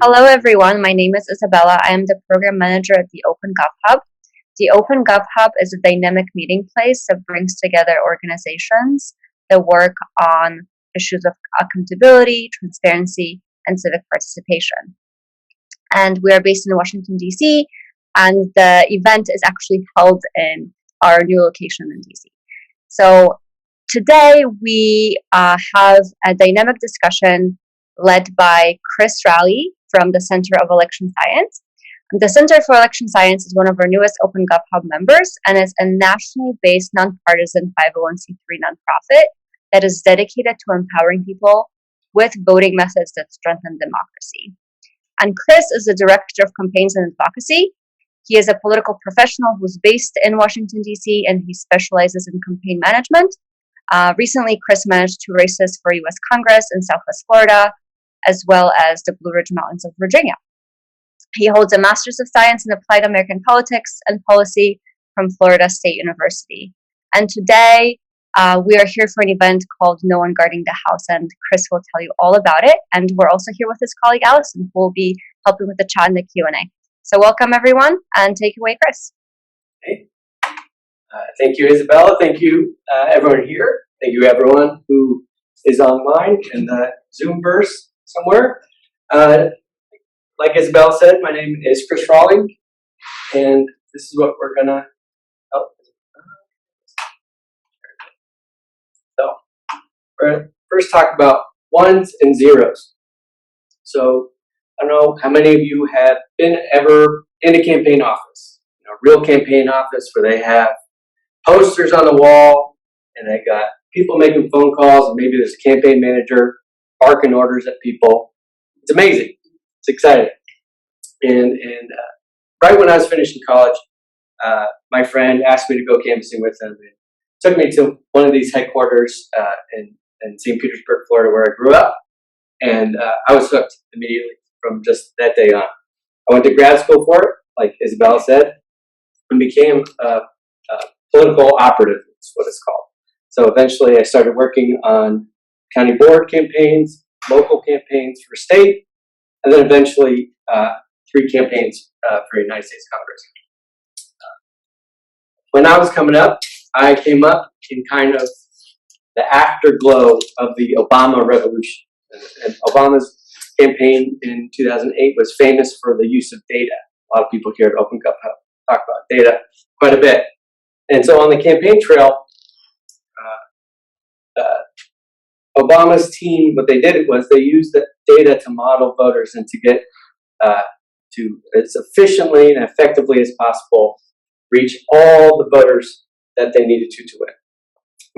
Hello, everyone. My name is Isabella. I am the program manager at the Open Gov Hub. The Open Gov Hub is a dynamic meeting place that brings together organizations that work on issues of accountability, transparency, and civic participation. And we are based in Washington, D.C., and the event is actually held in our new location in D.C. So today we have a dynamic discussion led by Chris Rowley from the Center of Election Science. The Center for Election Science is one of our newest Open Gov Hub members and is a nationally based nonpartisan 501c3 nonprofit that is dedicated to empowering people with voting methods that strengthen democracy. And Chris is the Director of Campaigns and Advocacy. He is a political professional who's based in Washington, D.C., and he specializes in campaign management. Recently, Chris managed 2 races for U.S. Congress in Southwest Florida, as well as the Blue Ridge Mountains of Virginia. He holds a Master's of Science in Applied American Politics and Policy from Florida State University. And today, we are here for an event called No One Guarding the House, and Chris will tell you all about it. And we're also here with his colleague, Allison, who will be helping with the chat and the Q&A. So welcome, everyone, and take it away, Chris. Hey. Thank you, Isabella. Thank you, everyone here. Thank you, everyone who is online in the Zoomverse somewhere. Like Isabella said, my name is Chris Rowley, and this is what we're gonna. So we're gonna first talk about ones and zeros. So I don't know how many of you have been ever in a campaign office, real campaign office where they have posters on the wall and they got people making phone calls, and maybe there's a campaign manager barking orders at people. It's amazing. It's exciting. And right when I was finishing college, my friend asked me to go canvassing with him. And took me to one of these headquarters in St. Petersburg, Florida, where I grew up. And I was hooked immediately from just that day on. I went to grad school for it, like Isabella said, and became a political operative, is what it's called. So eventually I started working on county board campaigns, local campaigns for state, and then eventually 3 campaigns for United States Congress. When I was coming up, I came up in kind of the afterglow of the Obama revolution. And Obama's campaign in 2008 was famous for the use of data. A lot of people here at Open Gov talk about data quite a bit. And so on the campaign trail, Obama's team, what they did was they used the data to model voters and to get to as efficiently and effectively as possible reach all the voters that they needed to win.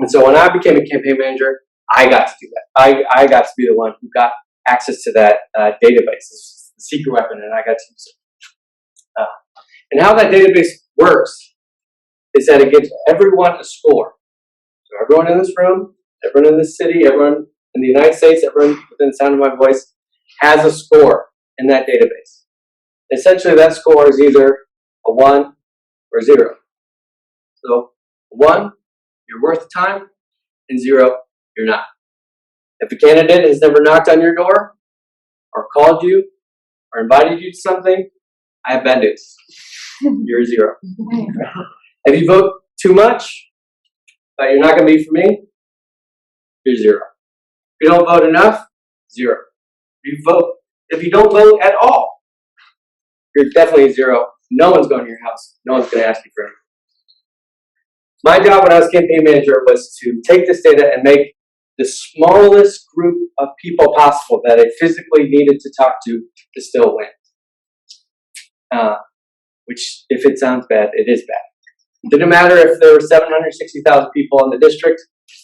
And so when I became a campaign manager, I got to do that. I got to be the one who got access to that database. It's the secret weapon, and I got to use it. And how that database works is that it gives everyone a score. So everyone in this room, everyone in this city, everyone in the United States, everyone within the sound of my voice has a score in that database. Essentially, that score is either a 1 or 0. So 1, you're worth time, and 0, you're not. If a candidate has never knocked on your door, or called you, or invited you to something, I have bad news. You're 0. If you vote too much, but you're not going to be for me, you're 0. If you don't vote enough, 0. If you don't vote at all, you're definitely 0. No one's going to your house. No one's going to ask you for anything. My job when I was campaign manager was to take this data and make the smallest group of people possible that I physically needed to talk to still win. Which, if it sounds bad, it is bad. It didn't matter if there were 760,000 people in the district.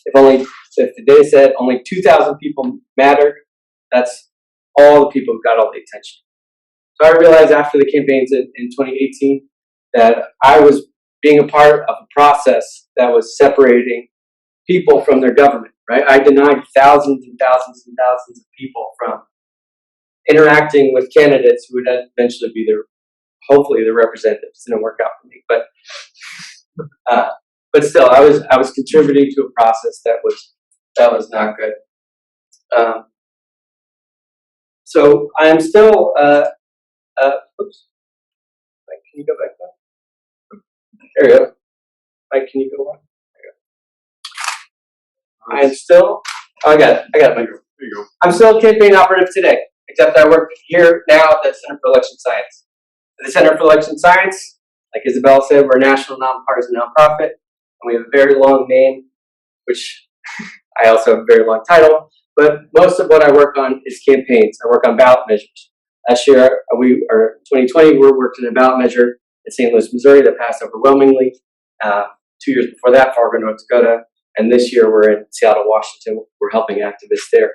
If the data said only 2,000 people mattered, that's all the people who got all the attention. So I realized after the campaigns in 2018 that I was being a part of a process that was separating people from their government, right? I denied thousands and thousands and thousands of people from interacting with candidates who would eventually be hopefully their representatives. It didn't work out for me, but still, I was contributing to a process that was not good. So I am still, oops. Mike, can you go back up? There you go. Mike, can you go on? There you go. I am still, oh, I got it, Mike. There you go. I'm still a campaign operative today, except I work here now at the Center for Election Science. At the Center for Election Science, like Isabella said, we're a national nonpartisan nonprofit, and we have a very long name, which I also have a very long title, but most of what I work on is campaigns. I work on ballot measures. Last year, 2020, we're working on a ballot measure in St. Louis, Missouri that passed overwhelmingly. 2 years before that, Fargo, North Dakota, and this year we're in Seattle, Washington. We're helping activists there.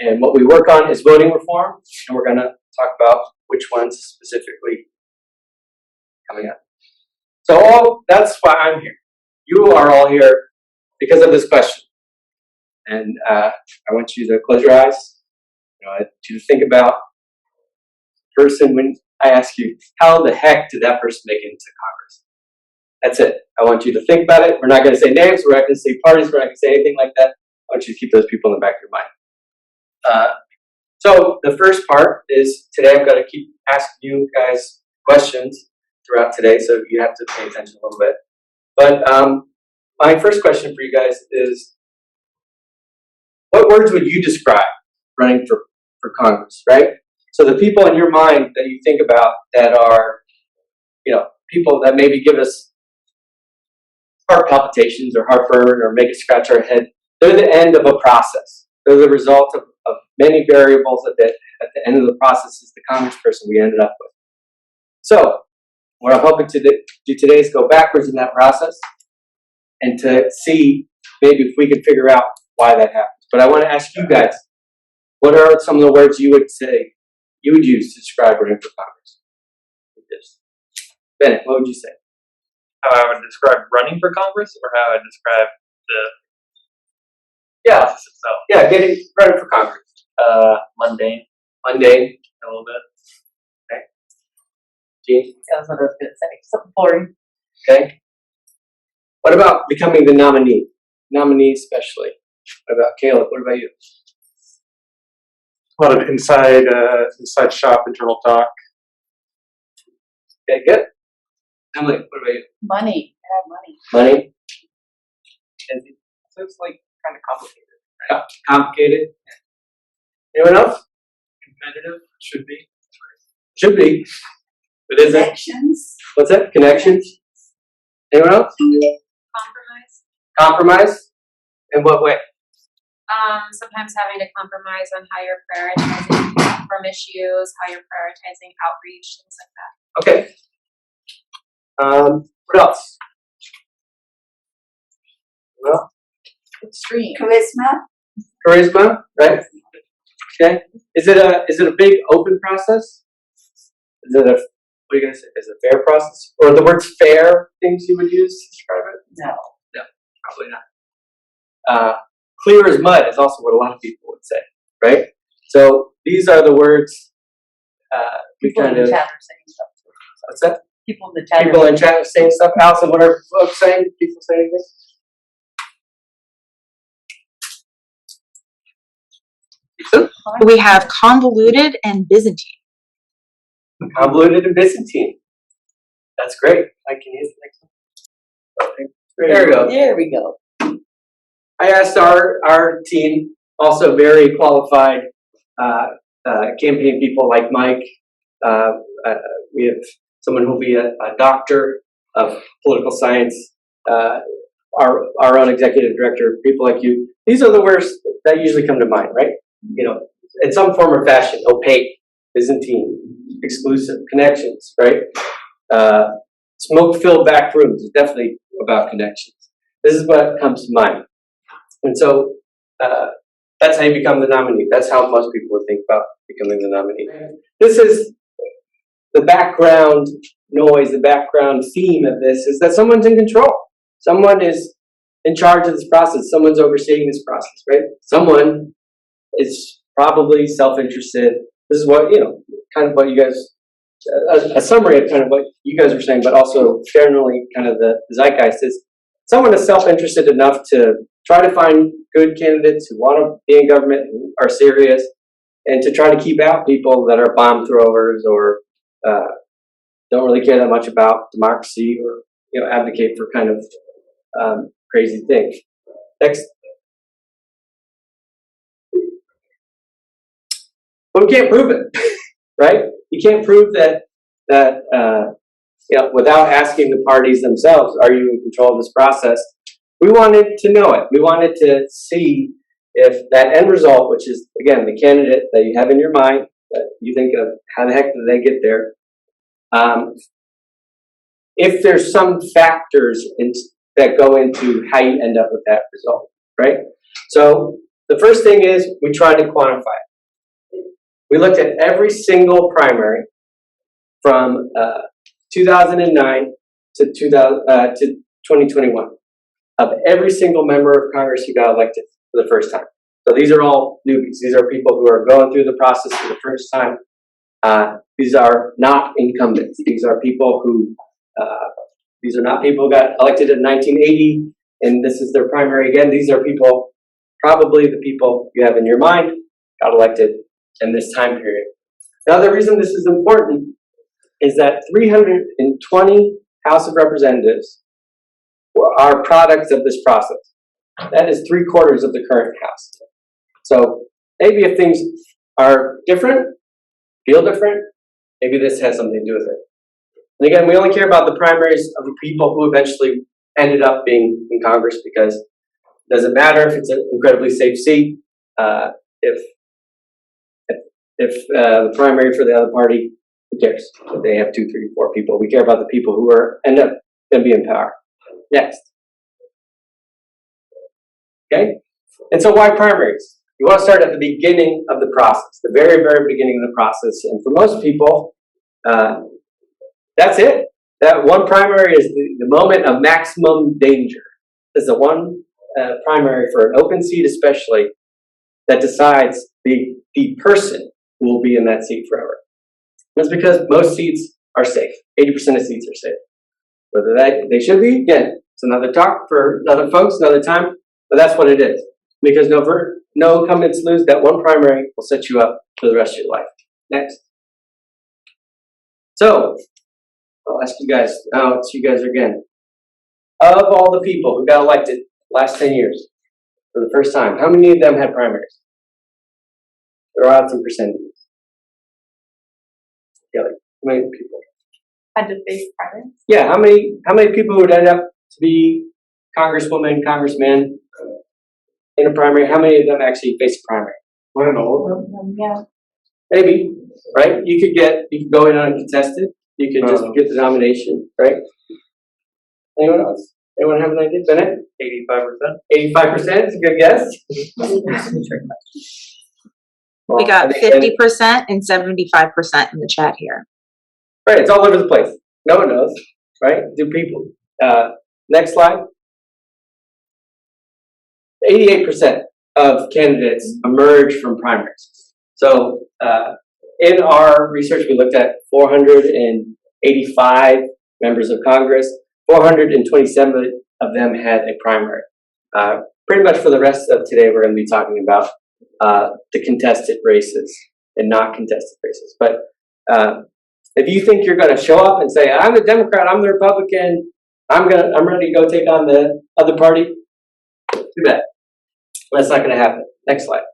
And what we work on is voting reform, and we're going to talk about which ones specifically coming up. So that's why I'm here. You are all here because of this question. And I want you to close your eyes. I want you to think about the person when I ask you, how the heck did that person make it into Congress? That's it. I want you to think about it. We're not going to say names. We're not going to say parties. We're not going to say anything like that. I want you to keep those people in the back of your mind. So the first part is today I'm going to keep asking you guys questions throughout today, so you have to pay attention a little bit. But my first question for you guys is, what words would you describe running for Congress, right? So the people in your mind that you think about that are, people that maybe give us heart palpitations or heartburn or make us scratch our head, they're the end of a process. They're the result of many variables at the end of the process is the congressperson we ended up with. So what I'm hoping to do today is go backwards in that process and to see maybe if we can figure out why that happens. But I want to ask you guys, what are some of the words you would say, you would use to describe running for Congress? Bennett, what would you say? How I would describe running for Congress, or how I would describe the process itself? Yeah, running for Congress. Mundane. Mundane. A little bit. Okay. Gene? That's what I was going to say. Something boring. Okay. What about becoming the nominee? Nominee especially. What about Caleb? What about you? A lot of inside shop, internal talk. Okay, good. Emily, what about you? Money. Yeah, money. Money? Kenzie? So it's like kind of complicated. Yeah. Complicated? Anyone else? Competitive should be. Should be. But is it? Connections. What's that? Connections? Anyone else? Compromise. Compromise? In what way? Sometimes having to compromise on how you're prioritizing from issues, how you're prioritizing outreach, things like that. Okay. What else? Well, Extreme. charisma, right? Okay. Is it a big open process? Is it what are you gonna say? Is it a fair process? Or the words fair things you would use to describe it? No. Probably not. Clear as mud is also what a lot of people would say, right? So these are the words we People kind in of. the chat are saying stuff. What's that? People in the chat. People in chat are saying stuff. Allison, what are folks saying? People say anything? We have convoluted and Byzantine. Convoluted and Byzantine. That's great. I can use the next one. Okay. There we go. There we go. I asked our team, also very qualified campaign people like Mike. We have someone who will be a doctor of political science, our own executive director, people like you. These are the words that usually come to mind, right? In some form or fashion, opaque, Byzantine, exclusive, connections, right? Smoke-filled back rooms is definitely about connections. This is what comes to mind. And so that's how you become the nominee. That's how most people would think about becoming the nominee. This is the background noise, the background theme of this is that someone's in control. Someone is in charge of this process. Someone's overseeing this process, right? Someone is probably self-interested. This is what, kind of what you guys, a summary of kind of what you guys were saying, but also generally kind of the zeitgeist is someone is self-interested enough to try to find good candidates who want to be in government, who are serious, and to try to keep out people that are bomb throwers or don't really care that much about democracy or advocate for kind of crazy things. Next. But we can't prove it, right? You can't prove that without asking the parties themselves, are you in control of this process? We wanted to know it. We wanted to see if that end result, which is, again, the candidate that you have in your mind, that you think of, how the heck did they get there? If there's some factors that go into how you end up with that result, right? So the first thing is we tried to quantify it. We looked at every single primary from 2009 to 2021 of every single member of Congress who got elected for the first time. So these are all newbies. These are people who are going through the process for the first time. These are not incumbents. These are people who got elected in 1980 and this is their primary again. These are people, probably the people you have in your mind, got elected in this time period. Now the reason this is important is that 320 House of Representatives are products of this process. That is 3/4 of the current House. So maybe if things are different, feel different, maybe this has something to do with it. And again, we only care about the primaries of the people who eventually ended up being in Congress because it doesn't matter if it's an incredibly safe seat. If the primary for the other party, who cares? If they have 2, 3, 4 people. We care about the people who end up going to be in power. Next. Okay? And so why primaries? You want to start at the beginning of the process, the very, very beginning of the process. And for most people, that's it. That one primary is the moment of maximum danger. This is the one primary for an open seat especially that decides the person who will be in that seat forever. That's because most seats are safe. 80% of seats are safe. Whether they should be, again, it's another talk for other folks, another time, but that's what it is. Because no incumbents lose, that one primary will set you up for the rest of your life. Next. So, I'll ask you guys, now it's you guys again. Of all the people who got elected last 10 years for the first time, how many of them had primaries? Throw out some percentages. Yeah, like, how many people? Had to face primaries. Yeah, how many people would end up to be congresswoman, congressman in a primary? How many of them actually face a primary? One and all of them? Yeah. Maybe, right? You could go in uncontested. You could just get the nomination, right? Anyone else? Anyone have an idea? Bennett? 85%. 85% is a good guess. We got 50% and 75% in the chat here. Right, it's all over the place. No one knows, right? Do people? Next slide. 88% of candidates emerge from primaries. So in our research, we looked at 485 members of Congress. 427 of them had a primary. Pretty much for the rest of today, we're going to be talking about the contested races and not contested races. But if you think you're going to show up and say, I'm the Democrat, I'm the Republican, I'm ready to go take on the other party, too bad. That's not going to happen. Next slide.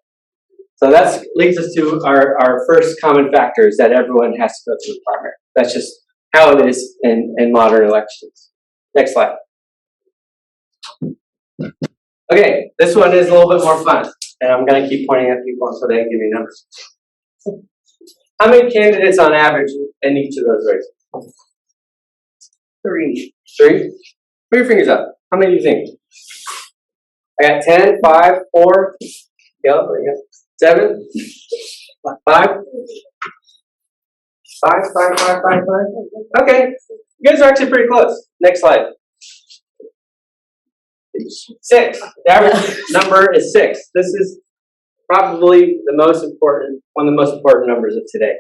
So that leads us to our first common factor is that everyone has to go through the primary. That's just how it is in modern elections. Next slide. Okay, this one is a little bit more fun, and I'm going to keep pointing at people until they give me numbers. How many candidates on average in each of those races? 3. 3? Put your fingers up. How many do you think? I got 10, 5, 4, yeah, 7, 5. 5. Okay, you guys are actually pretty close. Next slide. 6. The average number is 6. This is probably one of the most important numbers of today.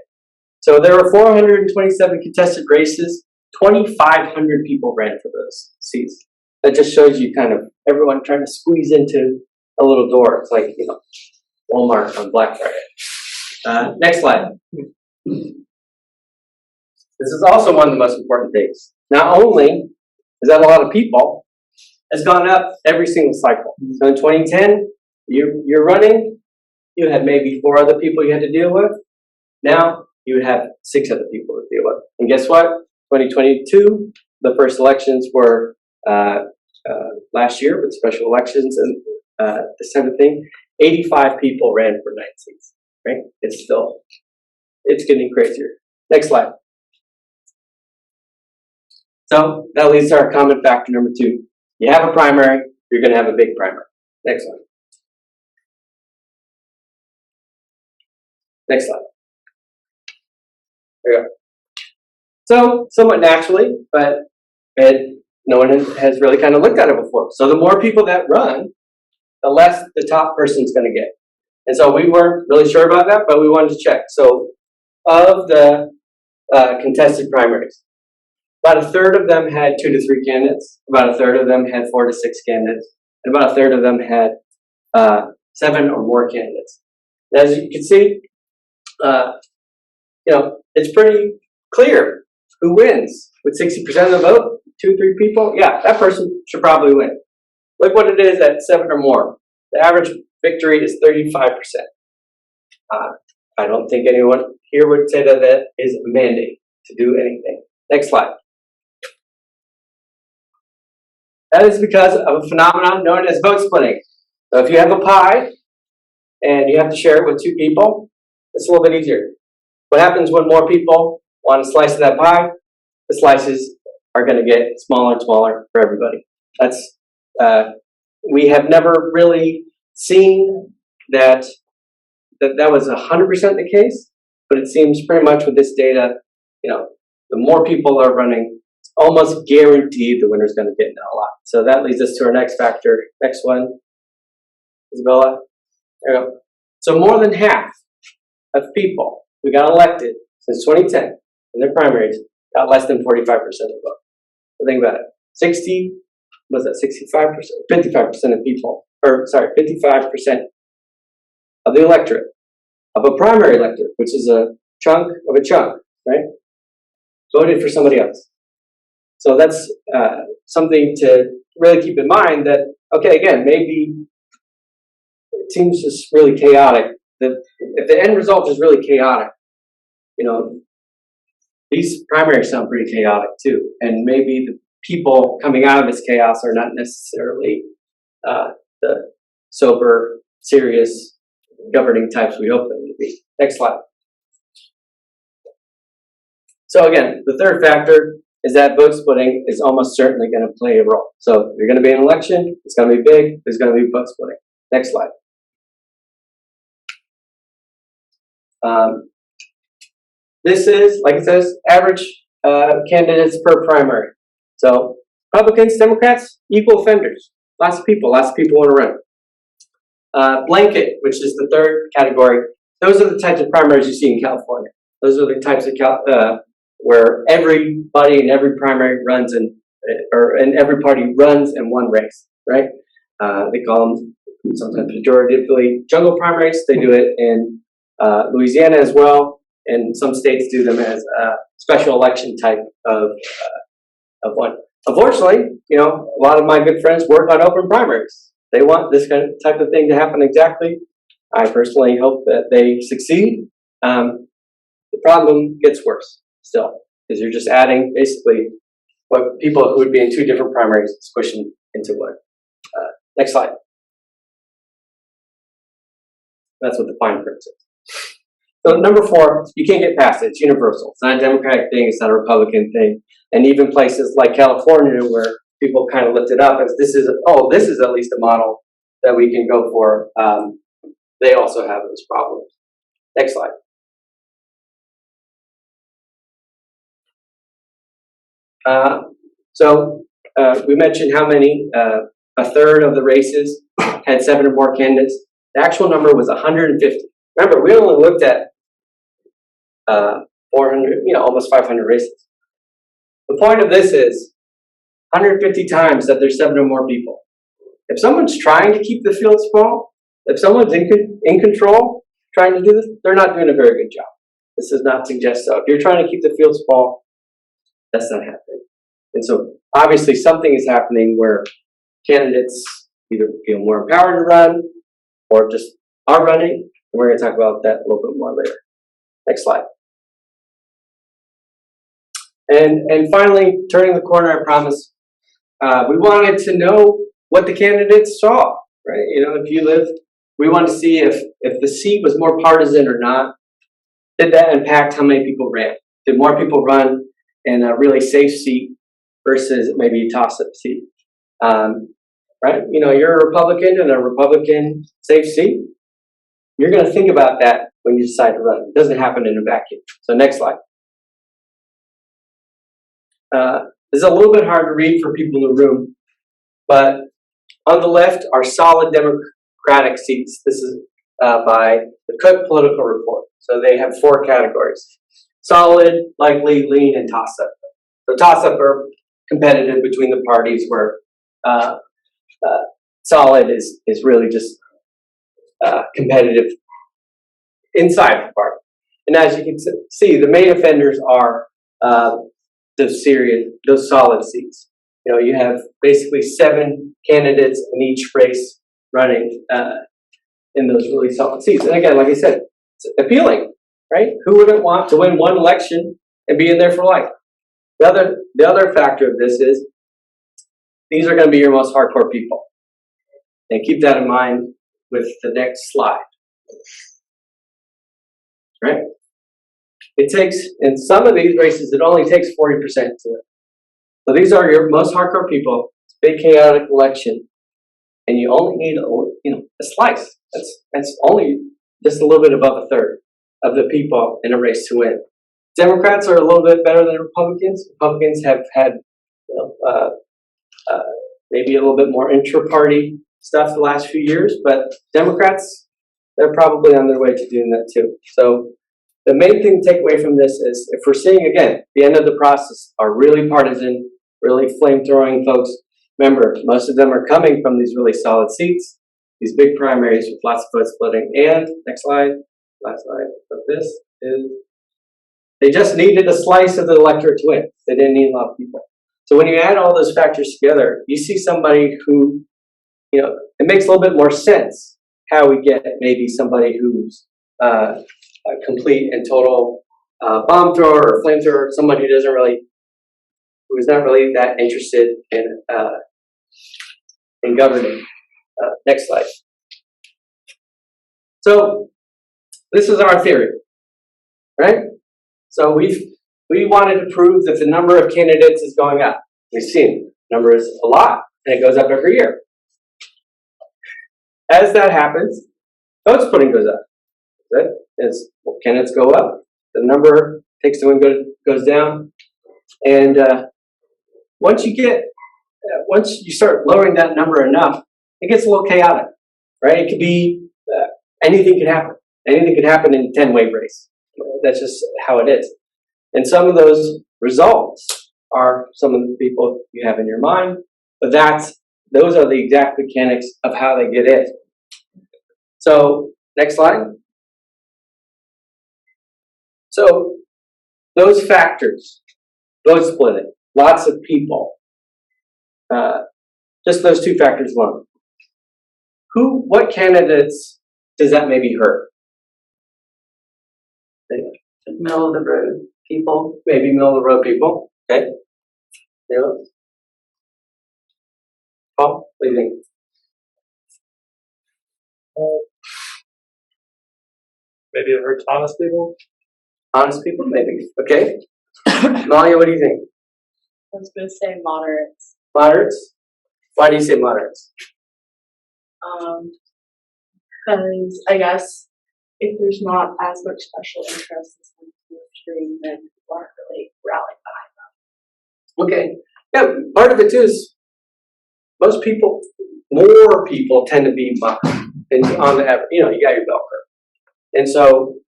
So there were 427 contested races. 2,500 people ran for those seats. That just shows you kind of everyone trying to squeeze into a little door. It's like, Walmart on Black Friday. Next slide. This is also one of the most important things. Not only is that a lot of people, it's gone up every single cycle. So in 2010, you're running, you had maybe 4 other people you had to deal with. Now you would have 6 other people to deal with. And guess what? 2022, the first elections were last year with special elections and this type of thing. 85 people ran for 9 seats, right? It's getting crazier. Next slide. So that leads to our common factor number 2. You have a primary, you're going to have a big primary. Next slide. Next slide. There you go. So somewhat naturally, but no one has really kind of looked at it before. So the more people that run, the less the top person's going to get. And so we weren't really sure about that, but we wanted to check. So of the contested primaries, about a third of them had 2 to 3 candidates. About a third of them had 4 to 6 candidates. And about a third of them had 7 or more candidates. And as you can see, it's pretty clear who wins. With 60% of the vote, 2, 3 people, yeah, that person should probably win. Look what it is at 7 or more. The average victory is 35%. I don't think anyone here would say that that is a mandate to do anything. Next slide. That is because of a phenomenon known as vote splitting. So if you have a pie and you have to share it with 2 people, it's a little bit easier. What happens when more people want a slice of that pie? The slices are going to get smaller and smaller for everybody. That's we have never really seen that was 100% the case, but it seems pretty much with this data, the more people are running, it's almost guaranteed the winner's going to get a lot. So that leads us to our next factor. Next one, Isabella. There we go. So more than half of people who got elected since 2010 in their primaries got less than 45% of the vote. So think about it. 55% of people, 55% of the electorate, of a primary electorate, which is a chunk of a chunk, right, voted for somebody else. So that's something to really keep in mind that, okay, again, maybe it seems just really chaotic. That if the end result is really chaotic, these primaries sound pretty chaotic too. And maybe the people coming out of this chaos are not necessarily the sober, serious governing types we hope them to be. Next slide. So again, the third factor is that vote splitting is almost certainly going to play a role. So if you're going to be in an election, it's going to be big, there's going to be vote splitting. Next slide. This is, like it says, average candidates per primary. So Republicans, Democrats, equal offenders. Lots of people want to run. Blanket, which is the third category, those are the types of primaries you see in California. Those are the types of where everybody in every primary runs and every party runs in one race, right? They call them sometimes pejoratively jungle primaries. They do it in Louisiana as well, and some states do them as a special election type of one. Unfortunately, a lot of my good friends work on open primaries. They want this kind of type of thing to happen exactly. I personally hope that they succeed. The problem gets worse still, because you're just adding basically what people who would be in 2 different primaries squishing into one. Next slide. That's what the fine print is. So number 4, you can't get past it. It's universal. It's not a Democratic thing. It's not a Republican thing. And even places like California, where people kind of lift it up as this is at least a model that we can go for. They also have those problems. Next slide. We mentioned how many, a third of the races had 7 or more candidates. The actual number was 150. Remember, we only looked at 400, almost 500 races. The point of this is 150 times that there's 7 or more people. If someone's trying to keep the field small, if someone's in control, trying to do this, they're not doing a very good job. This does not suggest so. If you're trying to keep the field small, that's not happening. And so obviously something is happening where candidates either feel more empowered to run or just are running. And we're going to talk about that a little bit more later. Next slide. And finally, turning the corner, I promise, we wanted to know what the candidates saw, right? You know, if you live, we want to see if the seat was more partisan or not. Did that impact how many people ran? Did more people run in a really safe seat versus maybe a toss-up seat? Right? You know, you're a Republican in a Republican safe seat. You're going to think about that when you decide to run. It doesn't happen in a vacuum. So next slide. This is a little bit hard to read for people in the room, but on the left are solid Democratic seats. This is by the Cook Political Report. So they have 4 categories: solid, likely, lean, and toss-up. So toss-up are competitive between the parties, where solid is really just competitive inside the party. And as you can see, the main offenders are those solid seats. You know, you have basically 7 candidates in each race running in those really solid seats. And again, like I said, it's appealing, right? Who wouldn't want to win one election and be in there for life? The other factor of this is these are going to be your most hardcore people. And keep that in mind with the next slide. Right? It takes, in some of these races, it only takes 40% to win. So these are your most hardcore people. It's a big chaotic election. And you only need a slice. That's only just a little bit above a third of the people in a race to win. Democrats are a little bit better than Republicans. Republicans have had maybe a little bit more intra-party stuff the last few years, but Democrats, they're probably on their way to doing that too. So the main thing to take away from this is, if we're seeing, again, the end of the process are really partisan, really flame-throwing folks, remember, most of them are coming from these really solid seats, these big primaries with lots of vote splitting. And, next slide, last slide of this is, they just needed a slice of the electorate to win. They didn't need a lot of people. So when you add all those factors together, you see somebody who, you know, it makes a little bit more sense how we get maybe somebody who's a complete and total bomb thrower or flamethrower, somebody who is not really that interested in governing. Next slide. So this is our theory, right? So we wanted to prove that the number of candidates is going up. We've seen the number is a lot, and it goes up every year. As that happens, vote splitting goes up. Right? As candidates go up, the number takes to win goes down, and once you start lowering that number enough, it gets a little chaotic, right? It could be anything could happen. Anything could happen in a 10-way race. That's just how it is. And some of those results are some of the people you have in your mind, but those are the exact mechanics of how they get in. So, next slide. So, those factors, vote splitting, lots of people, just those 2 factors alone. What candidates does that maybe hurt? Middle of the road people. Maybe middle of the road people. Okay. Yeah. Paul, what do you think? Maybe it hurts honest people. Honest people, maybe. Okay. Malia, what do you think? I was going to say moderates. Moderates? Why do you say moderates? Because I guess if there's not as much special interest as in the stream, then people aren't really rallying behind them. Okay. Yeah, part of it too is more people tend to be behind on the average. You know, you got your bell curve. And so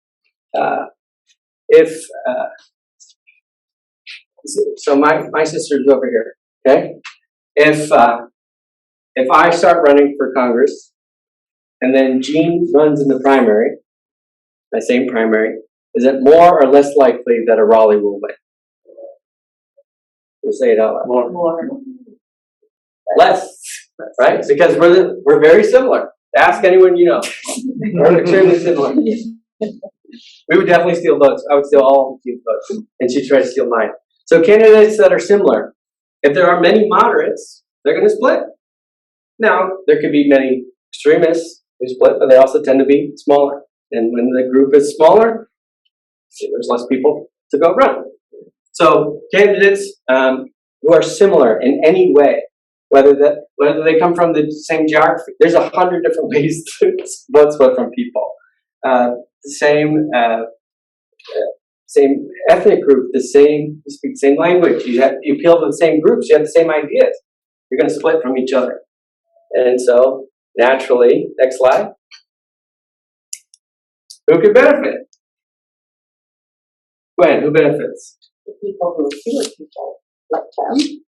so my sister's over here, okay? If I start running for Congress and then Jean runs in the primary, my same primary, is it more or less likely that a Raleigh will win? We'll say it out loud. More. Less, right? Because we're very similar. Ask anyone you know. We're extremely similar. We would definitely steal votes. I would steal all of Keith's votes, and she'd try to steal mine. So candidates that are similar, if there are many moderates, they're going to split. Now, there could be many extremists who split, but they also tend to be smaller. And when the group is smaller, there's less people to go run. So candidates who are similar in any way, whether they come from the same geography, there's 100 different ways to vote split from people. Same ethnic group, you speak the same language, you appeal to the same groups, you have the same ideas. You're going to split from each other. And so, naturally, next slide. Who could benefit? Gwen, who benefits? The people who feel people like them.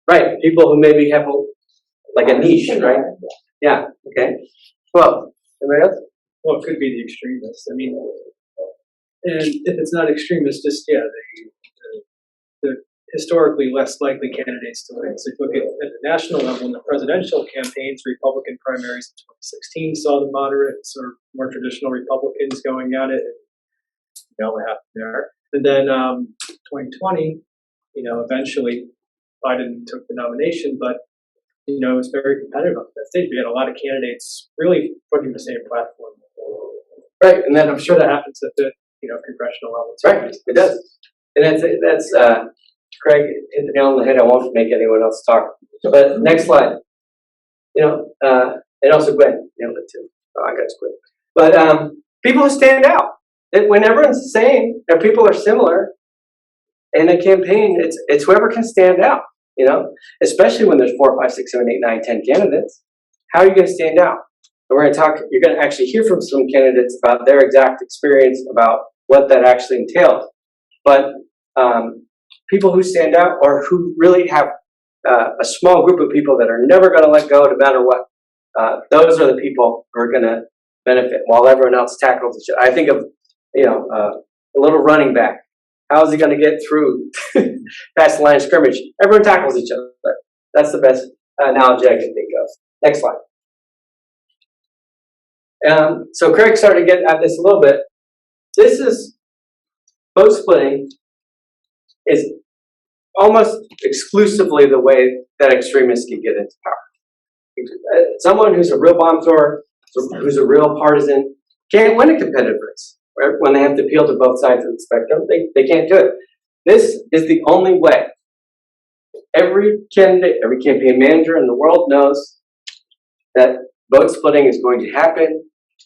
Right, people who maybe have a niche, right? Yeah, okay. Well, anybody else? Well, it could be the extremists. I mean, and if it's not extremists, just, the historically less likely candidates to win. So if you look at the national level, in the presidential campaigns, Republican primaries in 2016 saw the moderates or more traditional Republicans going at it. And, what happened there. And then 2020, eventually Biden took the nomination, but, it was very competitive on that stage. We had a lot of candidates really putting the same platform. Right, and then I'm sure that happens at the, congressional level too. right, it does. And that's Craig hit the nail on the head. I won't make anyone else talk. But next slide. And also Gwen nailed it too. Oh, I got to quit. But people who stand out. When everyone's the same, and people are similar, in a campaign, it's whoever can stand out. Especially when there's 4, 5, 6, 7, 8, 9, 10 candidates. How are you going to stand out? And we're going to talk. You're going to actually hear from some candidates about their exact experience about what that actually entails. But people who stand out or who really have a small group of people that are never going to let go no matter what, those are the people who are going to benefit while everyone else tackles each other. I think of, a little running back. How is he going to get through past the line of scrimmage? Everyone tackles each other. That's the best analogy I can think of. Next slide. So Craig started to get at this a little bit. This is vote splitting is almost exclusively the way that extremists can get into power. Someone who's a real bomb thrower, who's a real partisan, can't win a competitive race. Right? When they have to appeal to both sides of the spectrum, they can't do it. This is the only way. Every candidate, every campaign manager in the world knows that vote splitting is going to happen,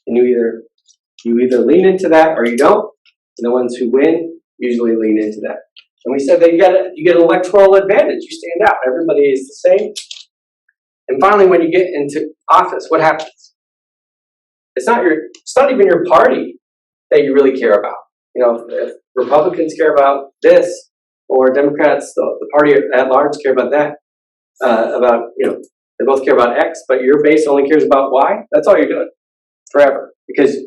and you either lean into that or you don't. And the ones who win usually lean into that. And we said that you get an electoral advantage. You stand out. Everybody is the same. And finally, when you get into office, what happens? It's not even your party that you really care about. If Republicans care about this, or Democrats, the party at large care about that, they both care about X, but your base only cares about Y. That's all you're doing forever, because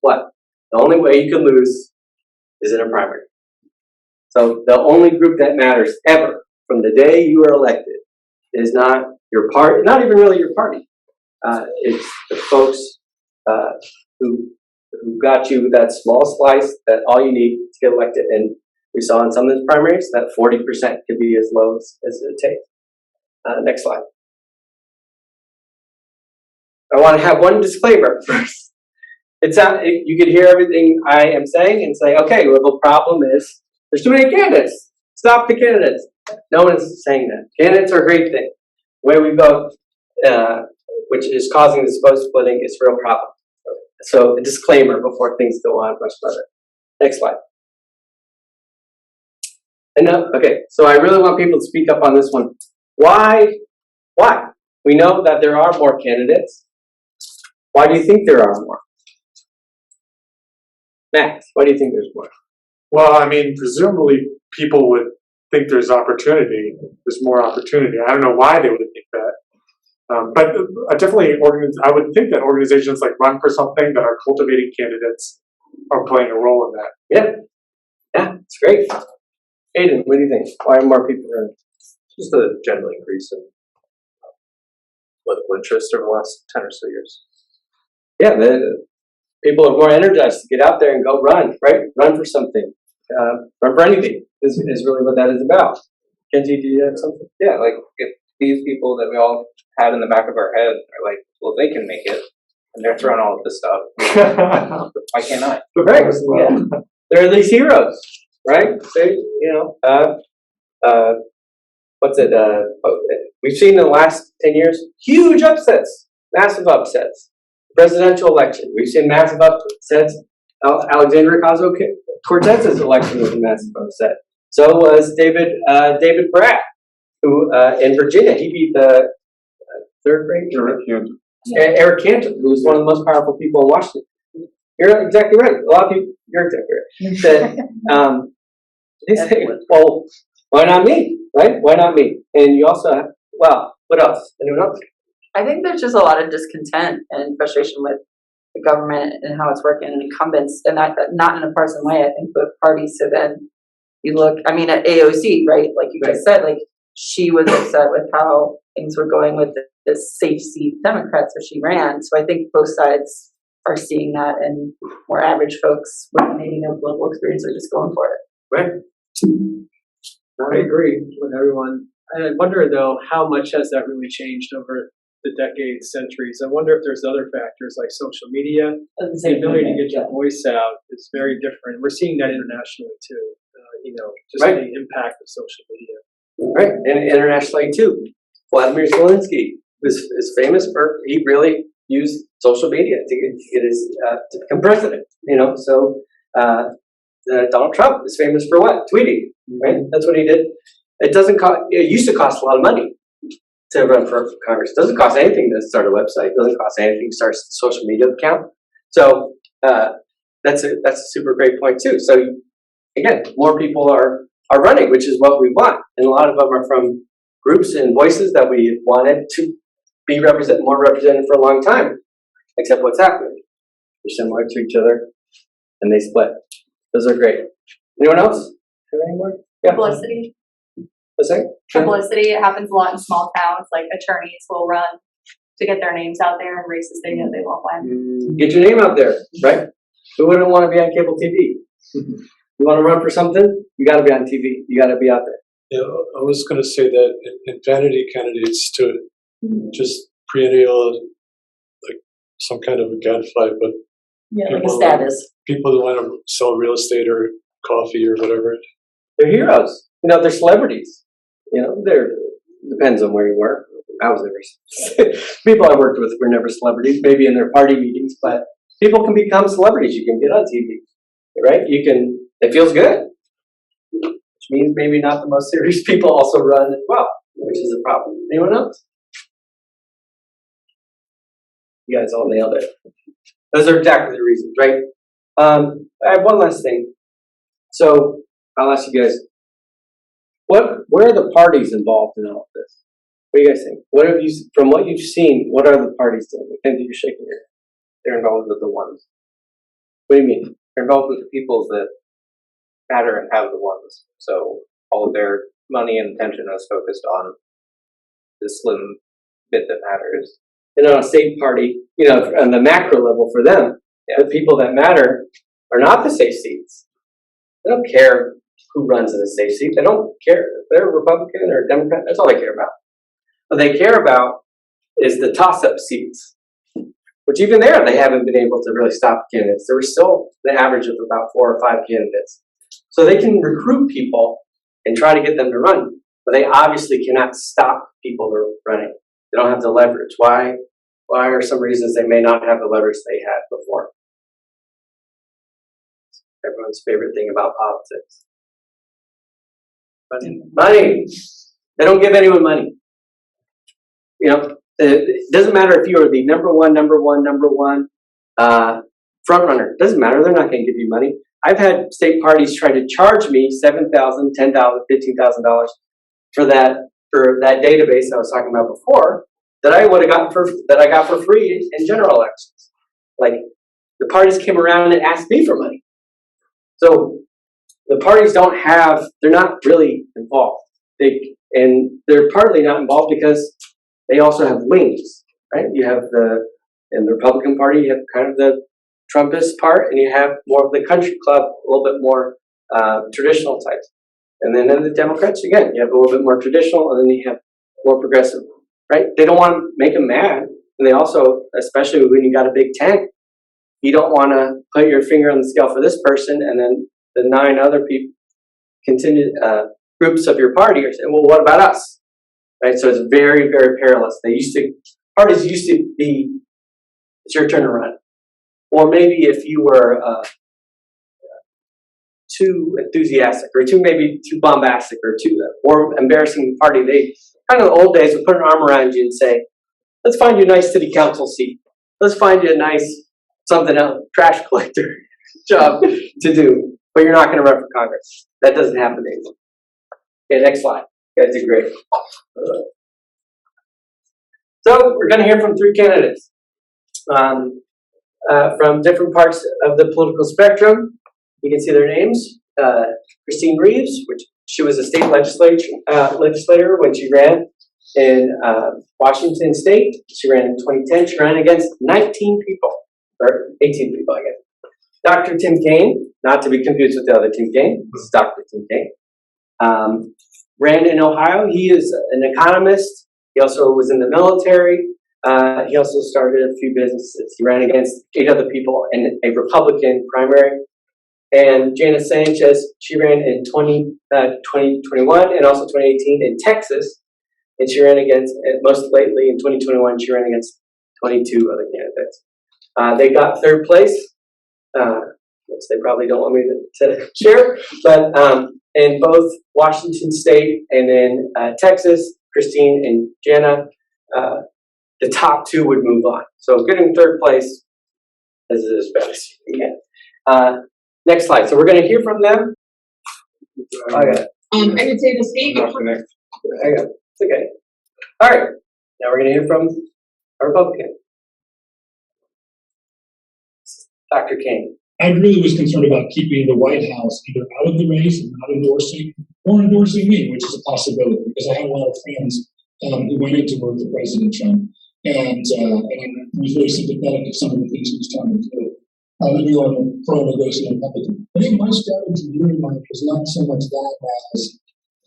what? The only way you can lose is in a primary. So the only group that matters ever from the day you are elected is not your party, not even really your party. It's the folks who got you that small slice that all you need to get elected. And we saw in some of these primaries that 40% could be as low as it takes. Next slide. I want to have one disclaimer first. You could hear everything I am saying and say, okay, well, the problem is there's too many candidates. Stop the candidates. No one is saying that. Candidates are a great thing. The way we vote, which is causing this vote splitting, is a real problem. So a disclaimer before things go on much further. Next slide. Okay, so I really want people to speak up on this one. Why? We know that there are more candidates. Why do you think there are more? Max, why do you think there's more? Well, I mean, presumably people would think there's opportunity. There's more opportunity. I don't know why they would think that. But definitely, I would think that organizations like Run for Something that are cultivating candidates are playing a role in that. Yeah, it's great. Aiden, what do you think? Why are more people running? Just a general increase in political interest over the last 10 or so years. Yeah, the people are more energized to get out there and go run, right? Run for something. Run for anything is really what that is about. Kenji, do you have something? Yeah, like if these people that we all had in the back of our head are like, well, they can make it, and they're throwing all of this stuff. Why can't I? Right. Yeah. There are these heroes, right? They, what's it? We've seen in the last 10 years huge upsets, massive upsets. Presidential election, we've seen massive upsets. Alexandria Ocasio-Cortez's election was a massive upset. So was David Brat, who in Virginia, he beat the third grade Eric Cantor, who was one of the most powerful people in Washington. You're exactly right. A lot of people, you're exactly right. They say, well, why not me? Right? Why not me? And you also have, well, what else? Anyone else? I think there's just a lot of discontent and frustration with the government and how it's working and incumbents, and that not in a partisan way. I think both parties. So then you look, I mean, at AOC, right? Like you just said, like she was upset with how things were going with the safe seat Democrats, so she ran. So I think both sides are seeing that, and more average folks with maybe no political experience are just going for it. Right. I agree with everyone. I wonder though, how much has that really changed over the decades, centuries? I wonder if there's other factors like social media. The ability to get your voice out is very different. We're seeing that internationally too. Just Right. the impact of social media. Right, and internationally too. Vladimir Zelensky is famous for, he really used social media to get his, to become president, so, Donald Trump is famous for what? Tweeting, right? That's what he did. It used to cost a lot of money to run for Congress. It doesn't cost anything to start a website. It doesn't cost anything to start a social media account. So, that's a super great point too. So, again, more people are running, which is what we want. And a lot of them are from groups and voices that we wanted to be more represented for a long time. Except what's happening? They're similar to each other and they split. Those are great. Anyone else? Have any more? Yeah. Publicity. What's that? Publicity. It happens a lot in small towns. Like attorneys will run to get their names out there in races they know they won't win. Get your name out there, right? Who wouldn't want to be on cable TV? You want to run for something? You got to be on TV. You got to be out there. Yeah, I was going to say that in vanity candidates to just perennial, like some kind of a gadfly, but Like a status. People that want to sell real estate or coffee or whatever. They're heroes. They're celebrities. Depends on where you work. I was never, people I worked with were never celebrities, maybe in their party meetings, but people can become celebrities. You can get on TV, right? It feels good, which means maybe not the most serious people also run as well, which is a problem. Anyone else? You guys all nailed it. Those are exactly the reasons, right? I have one last thing. So I'll ask you guys, where are the parties involved in all of this? What do you guys think? From what you've seen, what are the parties doing? Kenzie, you're shaking your head. They're involved with the ones. What do you mean? They're involved with the people that matter and have the ones. So all of their money and attention is focused on the slim bit that matters. And on a state party, on the macro level for them, the people that matter are not the safe seats. They don't care who runs in a safe seat. They don't care if they're Republican or Democrat. That's all they care about. What they care about is the toss-up seats, which even there, they haven't been able to really stop candidates. There was still an average of about 4 or 5 candidates. So they can recruit people and try to get them to run, but they obviously cannot stop people from running. They don't have the leverage. Why are some reasons they may not have the leverage they had before? Everyone's favorite thing about politics. Money. They don't give anyone money. It doesn't matter if you are the number one front runner. It doesn't matter. They're not going to give you money. I've had state parties try to charge me $7,000, $10,000, $15,000 for that database I was talking about before that I would have gotten I got for free in general elections. Like the parties came around and asked me for money. So the parties they're not really involved. And they're partly not involved because they also have wings, right? You have in the Republican Party, you have kind of the Trumpist part, and you have more of the country club, a little bit more traditional types. And then in the Democrats, again, you have a little bit more traditional, and then you have more progressive, right? They don't want to make them mad. And they also, especially when you got a big tent, you don't want to put your finger on the scale for this person, and then the 9 other people, groups of your party are saying, well, what about us? Right? So it's very, very perilous. Parties used to be, it's your turn to run. Or maybe if you were too enthusiastic, or maybe too bombastic, or embarrassing the party, they kind of the old days would put an arm around you and say, let's find you a nice city council seat. Let's find you a nice something else, trash collector job to do. But you're not going to run for Congress. That doesn't happen anymore. Okay, next slide. You guys did great. So we're going to hear from 3 candidates from different parts of the political spectrum. You can see their names. Christine Reeves, which she was a state legislator when she ran in Washington State. She ran in 2010. She ran against 19 people, or 18 people, I guess. Dr. Tim Kaine, not to be confused with the other Tim Kaine. This is Dr. Tim Kaine. Ran in Ohio. He is an economist. He also was in the military. He also started a few businesses. He ran against 8 other people in a Republican primary. And Jana Sanchez, she ran in 2021 and also 2018 in Texas. And she ran against, most lately in 2021, she ran against 22 other candidates. They got 3rd place, which they probably don't want me to share, but in both Washington State and in Texas, Christine and Jana, the top 2 would move on. So getting 3rd place is as best as you can get. Next slide. So we're going to hear from them. Okay. I would say the state. Hang on. It's okay. All right. Now we're going to hear from a Republican. Dr. Kaine. I really was concerned about keeping the White House either out of the race and not endorsing, or endorsing me, which is a possibility, because I have a lot of friends who went in to work for President Trump, and I was very sympathetic to some of the things he was trying to do. Living on a pro-negotiating Republican. I think my strategy really was not so much that as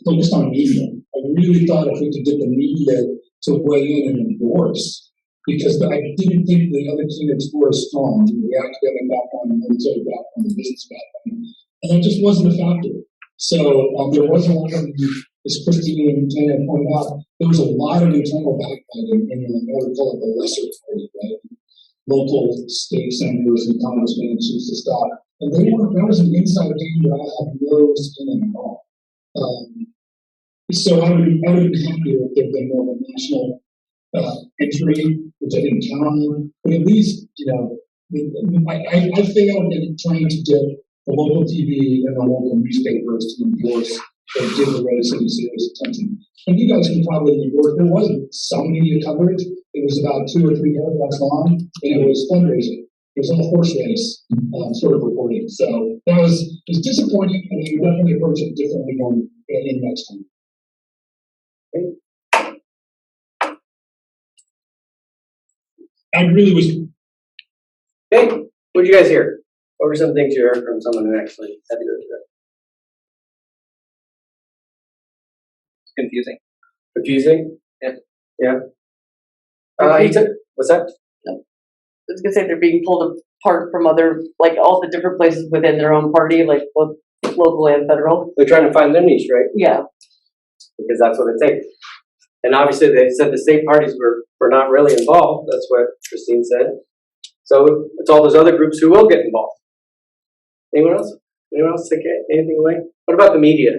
focused on media. I really thought if we could get the media to weigh in and endorse, because I didn't think the other candidates were as strong, the academic background, the military background, the business background, and that just wasn't a factor. So there was a lot of, as Christine and Tana pointed out, there was a lot of internal backbiting in what we call it the lesser party, right? Local state senators and congressmen and chiefs of staff, and that was an inside game that I had no skin in at all. So I would have been happier if there had been more of a national entry, which I didn't count on. But at least, I failed in trying to get the local TV and the local newspapers to endorse or give the race any serious attention. And you guys can probably endorse, there wasn't some media coverage. It was about 2 or 3 paragraphs long, and it was fundraising. It was all horse race sort of reporting. So that was disappointing, and we definitely approach it differently going in next time. I really was. Hey, what did you guys hear? What were some things you heard from someone who actually had to go through it? It's confusing. Confusing? Yeah. What's that? I was gonna say they're being pulled apart from other, like all the different places within their own party, like both local and federal. They're trying to find their niche, right? Yeah. Because that's what it takes. And obviously they said the state parties were not really involved. That's what Christine said. So it's all those other groups who will get involved. Anyone else? Anyone else take anything away? What about the media?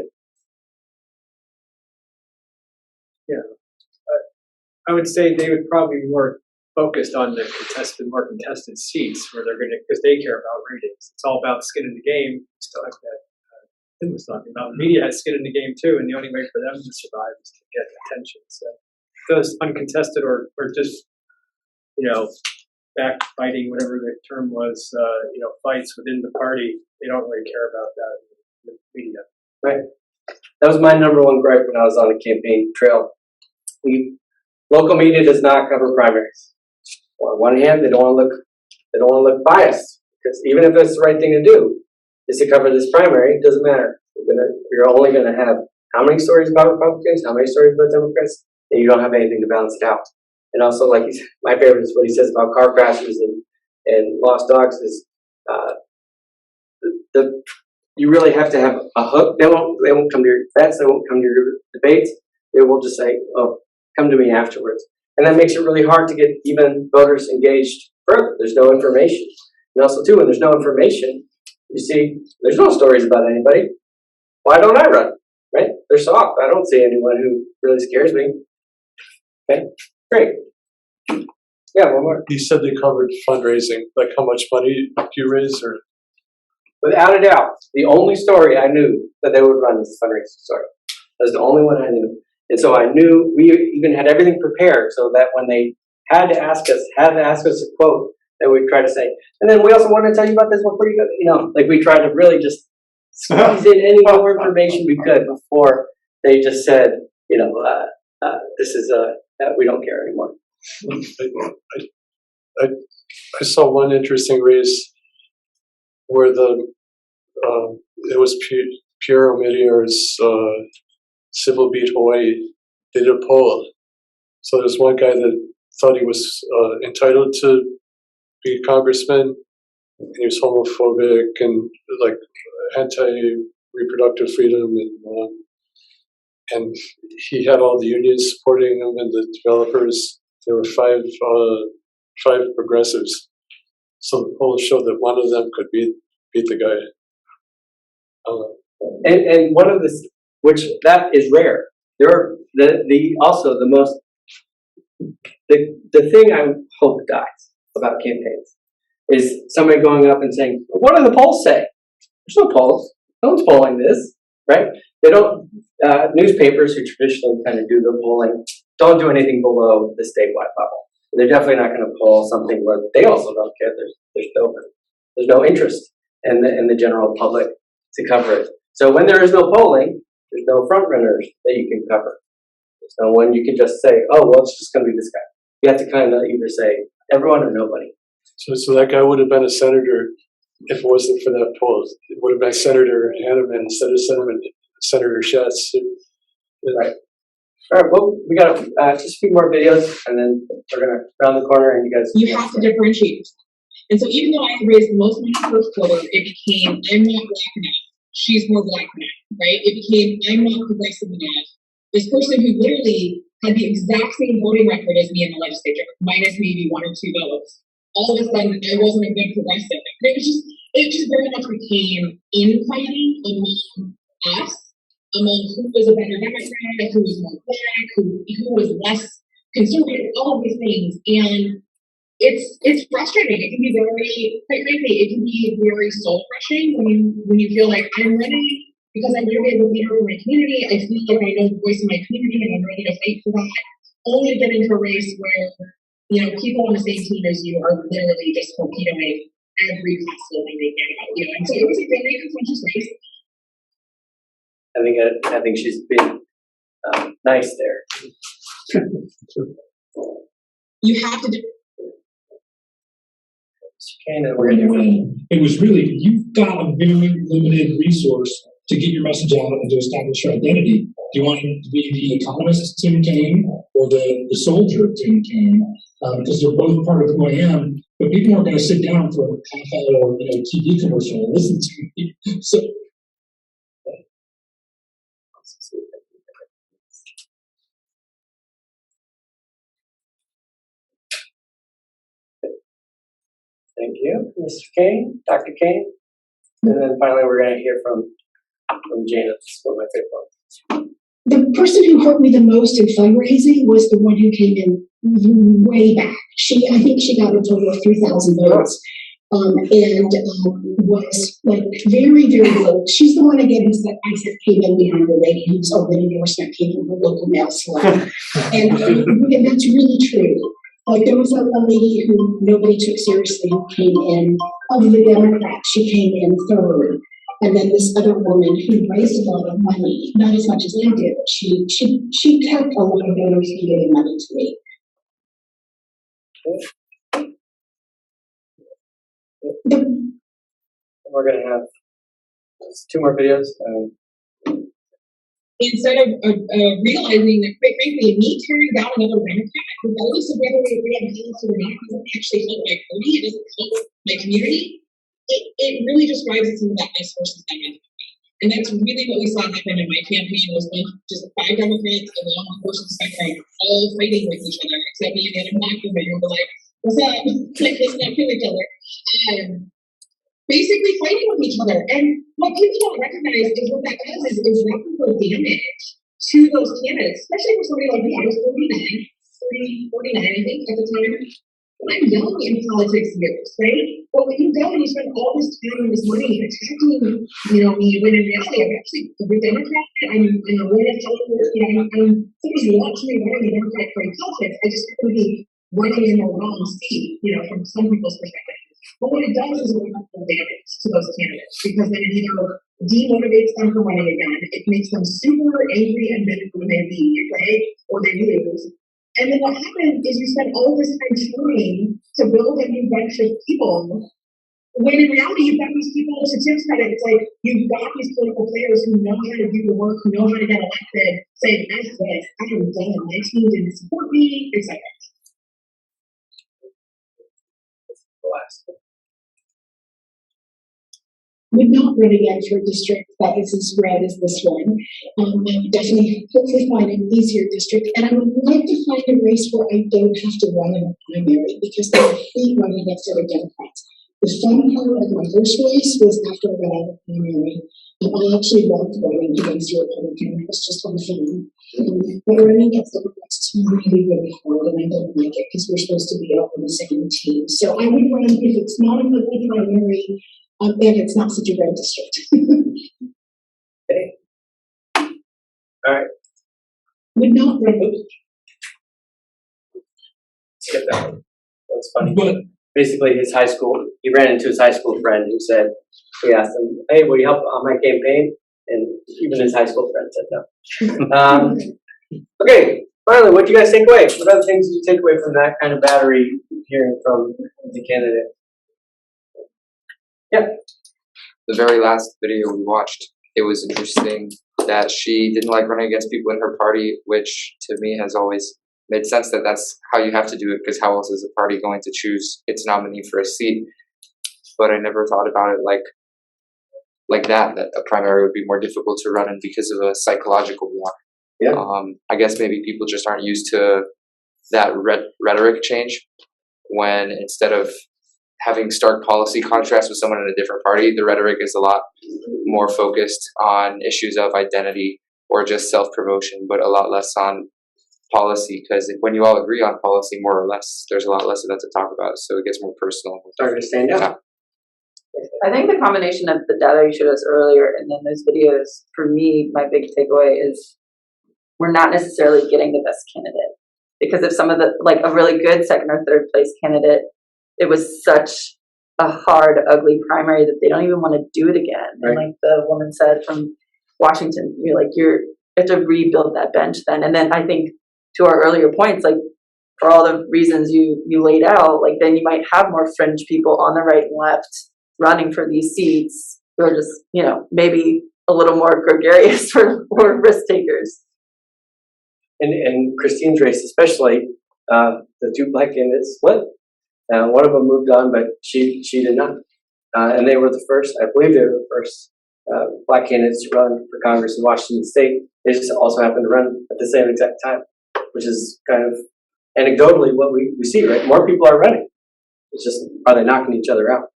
Yeah. I would say they would probably be more focused on the more contested seats where they're because they care about ratings. It's all about skin in the game. Still like that Tim was talking about. The media has skin in the game too, and the only way for them to survive is to get attention. So those uncontested or just, backbiting, whatever the term was, fights within the party. They don't really care about that in the media. Right. That was my number one gripe when I was on the campaign trail. Local media does not cover primaries. On one hand, they don't want to look biased, because even if it's the right thing to do, is to cover this primary, it doesn't matter. You're only going to have how many stories about Republicans, how many stories about Democrats, and you don't have anything to balance it out. And also, like my favorite is what he says about car crashes and lost dogs is you really have to have a hook. They won't come to your events, they won't come to your debates. They will just say, "Oh, come to me afterwards," and that makes it really hard to get even voters engaged further. There's no information, and also too, when there's no information, you see, there's no stories about anybody. Why don't I run? Right? They're soft. I don't see anyone who really scares me. Okay, great. Yeah, one more. You said they covered fundraising, like how much money you raise, or? Without a doubt, the only story I knew that they would run is the fundraising story. That was the only one I knew. And so I knew we even had everything prepared so that when they had to ask us a quote, that we'd try to say, and then we also want to tell you about this one pretty good, like we tried to really just squeeze in any more information we could before they just said, this is we don't care anymore. I saw one interesting race where it was Pierre Omidyar's Civil Beat Hawaii. They did a poll. So there's one guy that thought he was entitled to be a congressman. And he was homophobic and like anti-reproductive freedom, and he had all the unions supporting him and the developers. There were five progressives. So the polls showed that one of them could beat the guy. And one of the, which that is rare. There are the thing I hope dies about campaigns is somebody going up and saying, "What do the polls say?" There's no polls. No one's polling this, right? They don't. Newspapers who traditionally kind of do the polling don't do anything below the statewide level. They're definitely not going to poll something where they also don't care. There's no interest in the general public to cover it. So when there is no polling, there's no front runners that you can cover. There's no one you can just say, "Oh, well, it's just going to be this guy." You have to kind of either say everyone or nobody. So that guy would have been a senator if it wasn't for that poll. It would have been Senator Hanneman instead of Senator Schatz. Right. All right. Well, we got just a few more videos, and then we're gonna round the corner, and you guys. You have to differentiate yourself. And so even though I had raised the most money first quarter, it became I'm not black enough. She's more black enough, right? It became I'm not progressive enough. This person who literally had the exact same voting record as me in the legislature, minus maybe 1 or 2 votes. All of a sudden, I wasn't a good progressive. It just very much became infighting among us, among who was a better Democrat, who was more black, who was less conservative, all of these things. And it's frustrating. It can be very, quite frankly, it can be very soul crushing when you feel like I'm ready because I'm going to be a leader in my community. I feel like I know the voice of my community and I'm ready to fight for that. Only to get into a race where people on the same team as you are literally just torpedoing every possible thing they can about you. And so it was a very contentious race. I think she's been nice there. You have to do. It was really, you've got a very limited resource to get your message out and to establish your identity. Do you want to be the economist Tim Kaine or the soldier Tim Kaine? Because they're both part of who I am, but people aren't going to sit down for a half-hour TV commercial and listen to me. So. Thank you, Mr. Kaine, Dr. Kaine. And then finally, we're going to hear from Janet, one of my favorite ones. The person who hurt me the most in fundraising was the one who came in way back. I think she got a total of 3,000 votes. Was like very, very low. She's the one again I said came in behind the lady whose open endorsement came from her local mail salon. And that's really true. Like there was that one lady who nobody took seriously who came in, of the Democrats, she came in third. And then this other woman who raised a lot of money, not as much as I did, but she kept a lot of donors from giving money to me. We're gonna have two more videos. Instead of realizing that, quite frankly, me tearing down another Democrat, regardless of whether we agree on policy or not, doesn't actually help my party, it doesn't help my community. It really just drives us into that nice versus dynamic. And that's really what we saw happen in my campaign was just 5 Democrats along the course of the spectrum all fighting with each other, except me and the other black women who were like, what's up? Like, let's not kill each other. Basically fighting with each other. And what people don't recognize is what that does is reputable damage to those candidates, especially for somebody like me. I was 49, I think, at the time. I'm young in politics years, right? But when you go and you spend all this time and this money attacking, me, when in reality I'm actually a Democrat, I'm a woman of color, somebody's watching me running the Democratic Party politics. I just couldn't be running in the wrong seat, from some people's perspective. But what it does is it will damage to those candidates because then it either demotivates them from running again, it makes them super angry and bitter when they leave, right? Or they lose. And then what happens is you spend all this time trying to build a new bunch of people, when in reality you've got these people, to Tim's credit, it's like you've got these political players who know how to do the work, who know how to get elected, saying, "That's this, I am done, my team didn't support me," etc. Would not run again for a district that is as red as this one. I would definitely, hopefully find an easier district. And I would like to find a race where I don't have to run in a primary because I hate running against other Democrats. The fun part of my first race was after I got out of the primary. I actually loved running against a Republican. It was just fun. But running against Democrats is really, really hard, and I don't like it because we're supposed to be all on the same team. So I would run if it's not a ugly primary. And it's not such a red district. Okay. All right. Would not run. Skip that one. That's funny. Basically, his high school, he ran into his high school friend who said, he asked him, "Hey, will you help on my campaign?" And even his high school friend said no. Okay, finally, what do you guys take away? What other things did you take away from that kind of battery hearing from the candidate? Yeah. The very last video we watched, it was interesting that she didn't like running against people in her party, which to me has always made sense that that's how you have to do it, because how else is a party going to choose its nominee for a seat? But I never thought about it like that a primary would be more difficult to run in because of a psychological block. Yeah. I guess maybe people just aren't used to that rhetoric change, when instead of having stark policy contrast with someone in a different party, the rhetoric is a lot more focused on issues of identity or just self-promotion, but a lot less on policy, because when you all agree on policy, more or less, there's a lot less of that to talk about, so it gets more personal. Starting to stand out. I think the combination of the data you showed us earlier and then those videos, for me, my big takeaway is we're not necessarily getting the best candidate. Because if some of the, like a really good second or third place candidate, it was such a hard, ugly primary that they don't even want to do it again. Right. And like the woman said from Washington, you have to rebuild that bench then. And then I think to our earlier points, like for all the reasons you laid out, like then you might have more fringe people on the right and left running for these seats who are just, maybe a little more gregarious or risk takers. And Christine's race, especially, the two black candidates split. One of them moved on, but she did not. And they were the first, I believe they were the first black candidates to run for Congress in Washington State. They just also happened to run at the same exact time, which is kind of anecdotally what we see, right? More people are running. It's just, are they knocking each other out?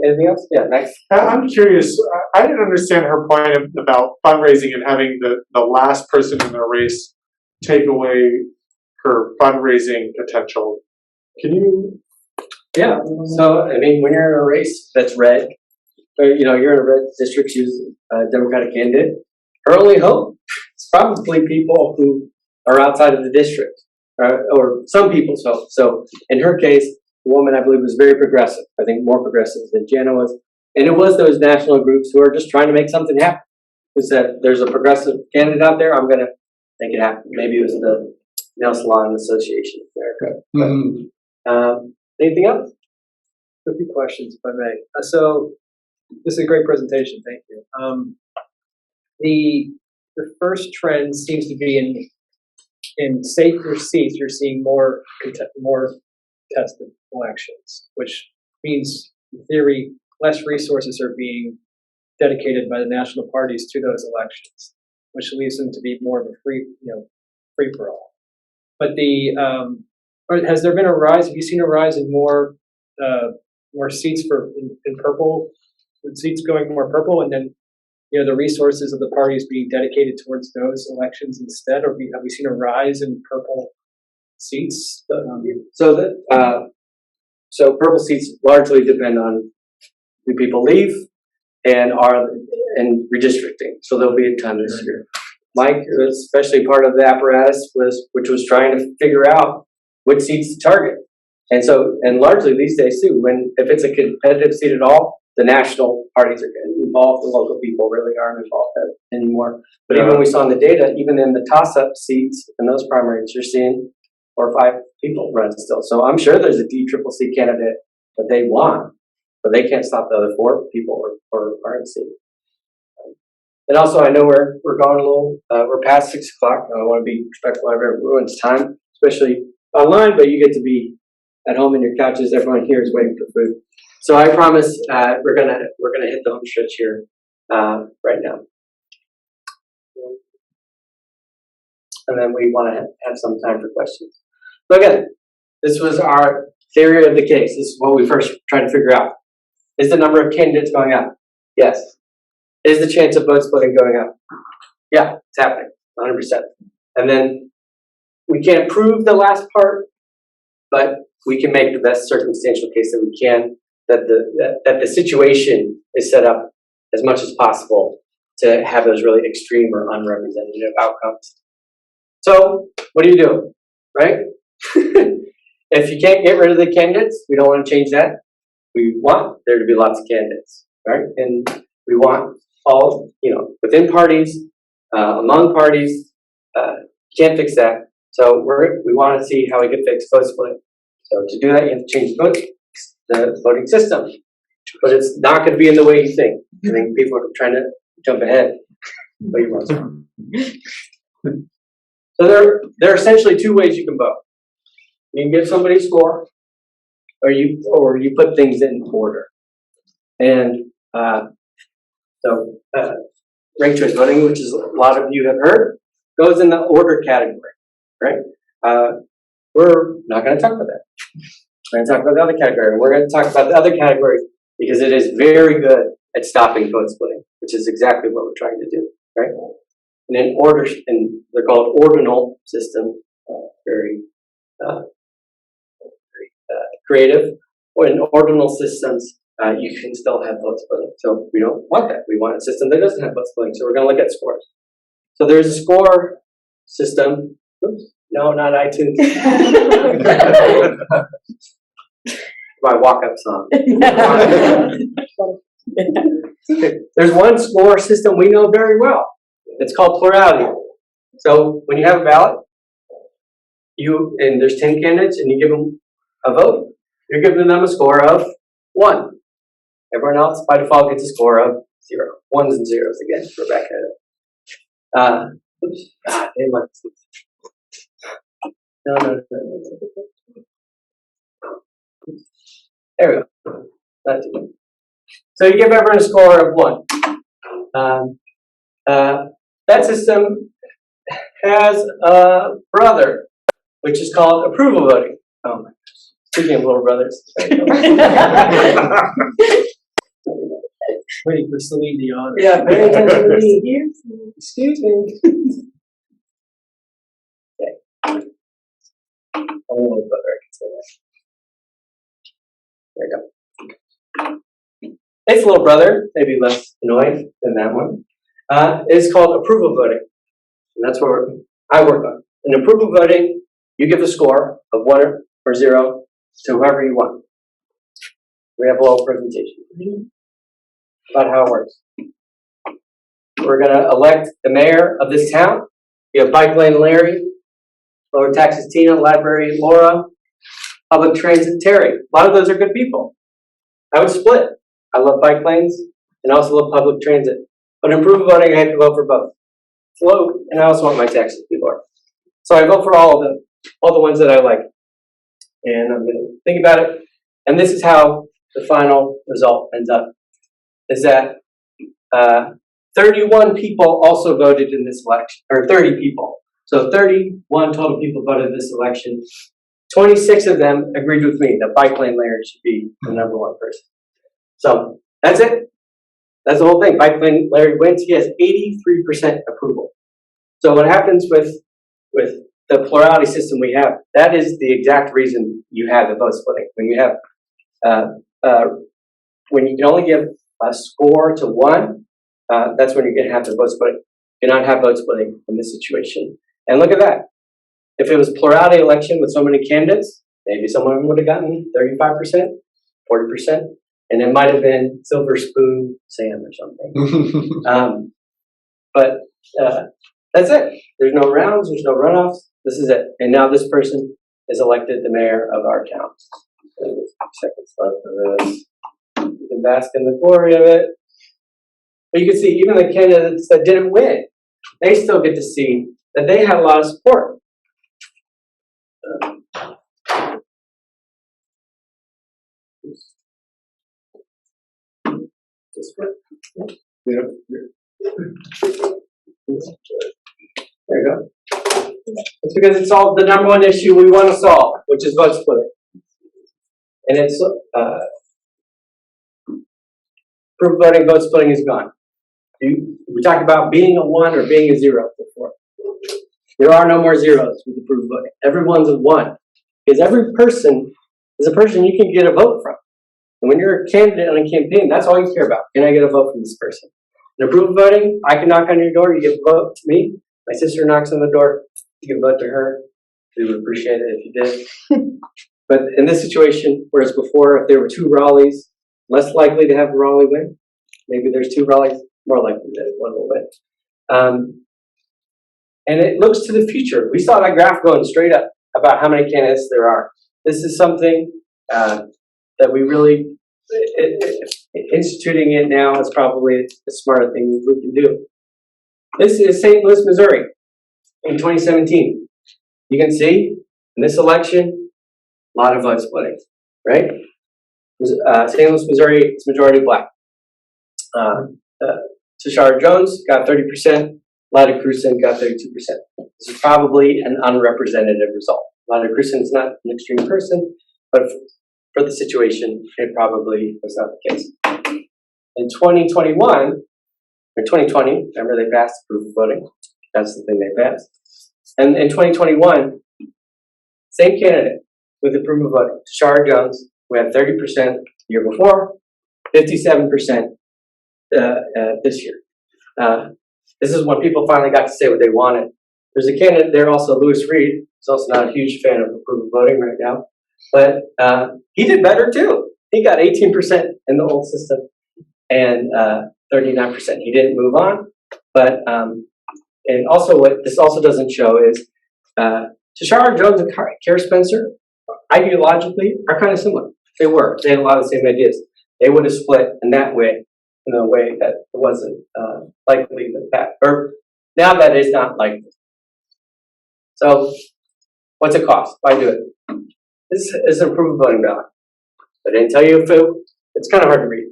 Anything else? Yeah, next. I'm curious. I didn't understand her point about fundraising and having the last person in the race take away her fundraising potential. Can you? Yeah. So, I mean, when you're in a race that's red, or, you're in a red district, choose a Democratic candidate, her only hope is probably people who are outside of the district. or some people's hope. So in her case, the woman, I believe, was very progressive. I think more progressive than Jana was. And it was those national groups who are just trying to make something happen. Who said, there's a progressive candidate out there, I'm going to make it happen. Maybe it was the Nail Salon Association of America. But, anything else? A few questions, if I may. So this is a great presentation. Thank you. The first trend seems to be in safer seats. You're seeing more contested elections, which means, in theory, less resources are being dedicated by the national parties to those elections, which leaves them to be more of a free for all. But has there been a rise? Have you seen a rise in more seats in purple, seats going more purple, and then the resources of the parties being dedicated towards those elections instead, or have we seen a rise in purple seats? So purple seats largely depend on do people leave and are in redistricting. So there'll be a ton this year. Mike, especially part of the apparatus, which was trying to figure out which seats to target. And largely these days too, if it's a competitive seat at all, the national parties are getting involved. The local people really aren't involved anymore. But even we saw in the data, even in the toss-up seats in those primaries, you're seeing 4 or 5 people run still. So I'm sure there's a DCCC candidate that they want, but they can't stop the other 4 people or RNC. And also, I know we're going a little, we're past 6 o'clock. I want to be respectful of everyone's time, especially online, but you get to be at home in your couches. Everyone here is waiting for food. So I promise we're gonna hit the home stretch here right now. And then we want to have some time for questions. So again, this was our theory of the case. This is what we first tried to figure out. Is the number of candidates going up? Yes. Is the chance of vote splitting going up? Yeah, it's happening, 100%. And then we can't prove the last part, but we can make the best circumstantial case that we can that the situation is set up as much as possible to have those really extreme or unrepresentative outcomes. So what do you do, right? If you can't get rid of the candidates, we don't want to change that. We want there to be lots of candidates, right? And we want all, within parties, among parties, can't fix that. So we want to see how we can fix vote splitting. So to do that, you have to change the voting system. But it's not going to be in the way you think. I think people are trying to jump ahead. So there are essentially 2 ways you can vote. You can give somebody a score, or you put things in order. And so ranked choice voting, which is a lot of you have heard, goes in the order category, right? We're not going to talk about that. We're going to talk about the other category. We're going to talk about the other category because it is very good at stopping vote splitting, which is exactly what we're trying to do, right? And in order, and they're called ordinal systems, very creative. Or in ordinal systems, you can still have vote splitting. So we don't want that. We want a system that doesn't have vote splitting. So we're going to look at scores. So there's a score system. Oops, no, not iTunes. My walk-up song. There's one score system we know very well. It's called Plurality. So when you have a ballot, and there's 10 candidates, and you give them a vote, you're giving them a score of 1. Everyone else, by default, gets a score of 0. 1s and 0s again. We're back at it. Oops. No. There we go. That's it. So you give everyone a score of 1. That system has a brother, which is called approval voting. Oh my gosh. Speaking of little brothers. Waiting for Celine Dion. Yeah, pay attention to me. Excuse me. Okay. A little brother, I can say that. There you go. Its little brother, maybe less annoying than that one, is called approval voting. And that's what I work on. And approval voting You give a score of 1 or 0 to whoever you want. We have a little presentation about how it works. We're going to elect the mayor of this town. You have Bike Lane Larry, Lower Taxes Tina, Library Laura, Public Transit Terry. A lot of those are good people. I would split. I love bike lanes and I also love public transit. But in proof of voting, I have to vote for both. Float, and I also want my taxes to be lower. So I vote for all of them, all the ones that I like. And I'm going to think about it. And this is how the final result ends up. Is that 31 people also voted in this election, or 30 people. So 31 total people voted this election. 26 of them agreed with me that Bike Lane Larry should be the #1 person. So that's it. That's the whole thing. Bike Lane Larry wins. He has 83% approval. So what happens with the plurality system we have, that is the exact reason you have the vote splitting. When you have, when you can only give a score to 1, that's when you're going to have the vote splitting. You cannot have vote splitting in this situation. And look at that. If it was plurality election with so many candidates, maybe someone would have gotten 35%, 40%, and it might have been Silver Spoon Sam or something. But that's it. There's no rounds, there's no runoffs. This is it. And now this person is elected the mayor of our town. Seconds left for this. You can bask in the glory of it. But you can see even the candidates that didn't win, they still get to see that they had a lot of support. There you go. It's because it solves the #1 issue we want to solve, which is vote splitting. And it's proof voting, vote splitting is gone. We talked about being a 1 or being a 0 before. There are no more zeros with the proof voting. Everyone's a 1. Because every person is a person you can get a vote from. And when you're a candidate on a campaign, that's all you care about. Can I get a vote from this person? In proof voting, I can knock on your door, you get a vote to me. My sister knocks on the door, you give a vote to her. We would appreciate it if you did. But in this situation, whereas before, if there were 2 Raleighs, less likely to have a Raleigh win. Maybe there's 2 Raleighs, more likely that 1 will win. And it looks to the future. We saw that graph going straight up about how many candidates there are. This is something that we really, instituting it now is probably the smarter thing we can do. This is St. Louis, Missouri in 2017. You can see in this election, a lot of vote splitting, right? St. Louis, Missouri is majority black. Tashara Jones got 30%. Lada Cruzen got 32%. This is probably an unrepresentative result. Lada Cruzen is not an extreme person, but for the situation, it probably was not the case. In 2021, or 2020, remember they passed proof of voting. That's the thing they passed. And in 2021, same candidate with the proof of voting, Tashara Jones, who had 30% the year before, 57% this year. This is when people finally got to say what they wanted. There's a candidate there also, Louis Reed. He's also not a huge fan of proof of voting right now. But he did better too. He got 18% in the old system and 39%. He didn't move on. But, and also what this also doesn't show is Tashara Jones and Kara Spencer, ideologically, are kind of similar. They were. They had a lot of the same ideas. They would have split in that way, in a way that it wasn't likely that, or now that is not likely. So, what's it cost? Why do it? This is an approved voting ballot. I didn't tell you if it's kind of hard to read,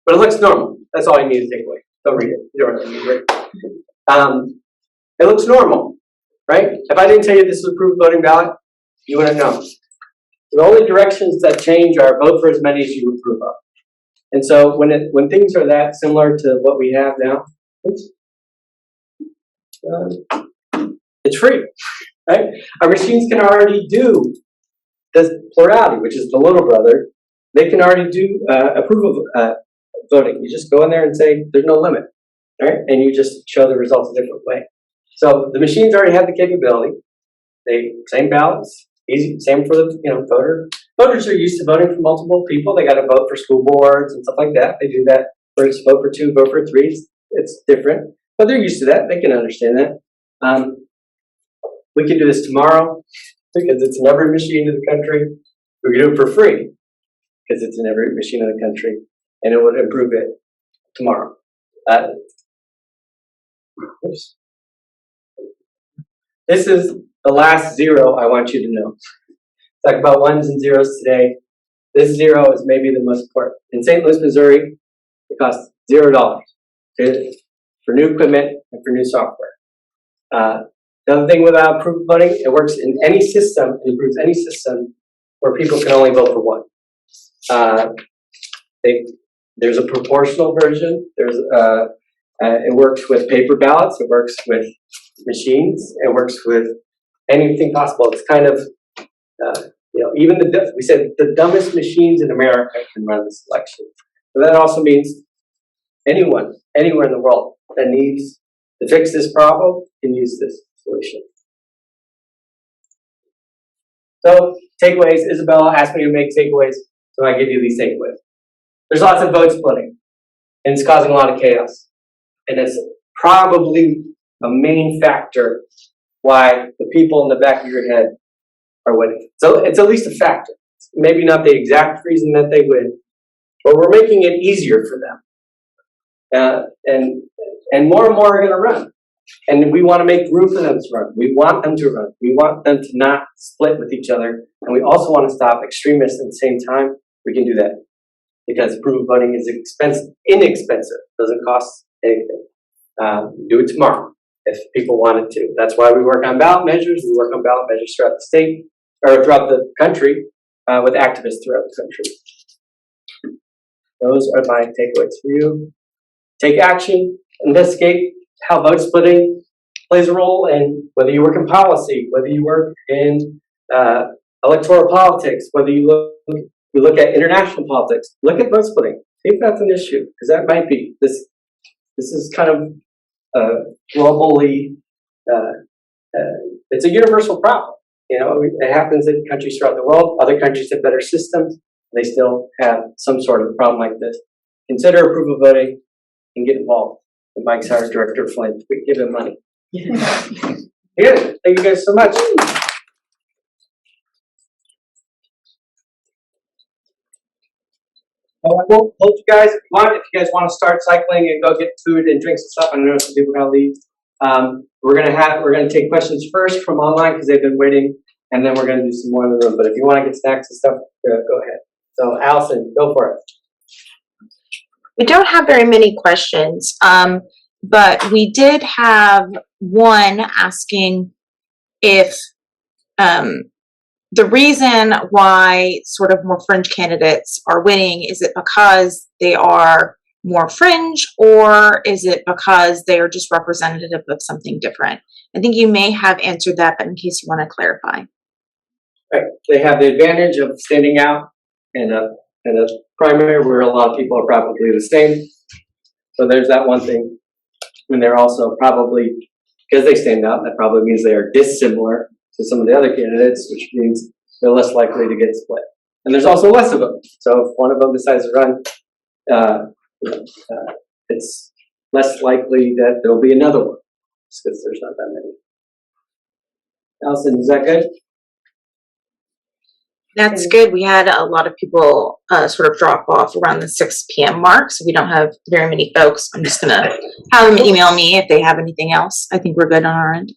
but it looks normal. That's all you need to take away. Don't read it. You don't have to read it. It looks normal, right? If I didn't tell you this is an approved voting ballot, you wouldn't know. The only directions that change are vote for as many as you approve of. And so when things are that similar to what we have now, it's free, right? Our machines can already do this plurality, which is the little brother. They can already do approval of voting. You just go in there and say there's no limit, right? And you just show the results a different way. So the machines already have the capability. same ballots, easy, same for the, voter. Voters are used to voting for multiple people. They got to vote for school boards and stuff like that. They do that. First, vote for 2, vote for 3. It's different, but they're used to that. They can understand that. We can do this tomorrow because it's in every machine in the country. We can do it for free because it's in every machine in the country, and it would improve it tomorrow. This is the last zero I want you to know. Talk about ones and zeros today. This zero is maybe the most important. In St. Louis, Missouri, it costs $0 for new equipment and for new software. The other thing about proof of voting, it works in any system, it improves any system where people can only vote for one. There's a proportional version. It works with paper ballots. It works with machines. It works with anything possible. It's kind of, even we said the dumbest machines in America can run this election. But that also means anyone, anywhere in the world that needs to fix this problem can use this solution. So, takeaways. Isabella asked me to make takeaways, so I give you these takeaways. There's lots of vote splitting, and it's causing a lot of chaos. And it's probably a main factor why the people in the back of your head are winning. So it's at least a factor. Maybe not the exact reason that they win, but we're making it easier for them. And more are going to run. And we want to make room for them to run. We want them to run. We want them to not split with each other. And we also want to stop extremists at the same time. We can do that because proof of voting is inexpensive. Doesn't cost anything. Do it tomorrow if people wanted to. That's why we work on ballot measures. We work on ballot measures throughout the state or throughout the country with activists throughout the country. Those are my takeaways for you. Take action. Investigate how vote splitting plays a role in whether you work in policy, whether you work in electoral politics, whether you look at international politics. Look at vote splitting. See if that's an issue, because that might be. This is kind of globally, it's a universal problem. It happens in countries throughout the world. Other countries have better systems. They still have some sort of problem like this. Consider approval voting and get involved. And Mike's our director of philanthropy. Give him money. Yeah, thank you guys so much. I won't hold you guys if you guys want to start cycling and go get food and drinks and stuff. I know some people are gonna leave. We're gonna take questions first from online because they've been waiting, and then we're gonna do some more in the room. But if you want to get snacks and stuff, go ahead. So Allison, go for it. We don't have very many questions, but we did have one asking if the reason why sort of more fringe candidates are winning, is it because they are more fringe, or is it because they are just representative of something different? I think you may have answered that, but in case you want to clarify. Right. They have the advantage of standing out in a primary where a lot of people are probably the same. So there's that one thing. And they're also probably, because they stand out, that probably means they are dissimilar to some of the other candidates, which means they're less likely to get split. And there's also less of them. So if one of them decides to run, it's less likely that there'll be another one, just because there's not that many. Allison, is that good? That's good. We had a lot of people sort of drop off around the 6 p.m. mark, so we don't have very many folks. I'm just going to have them email me if they have anything else. I think we're good on our end.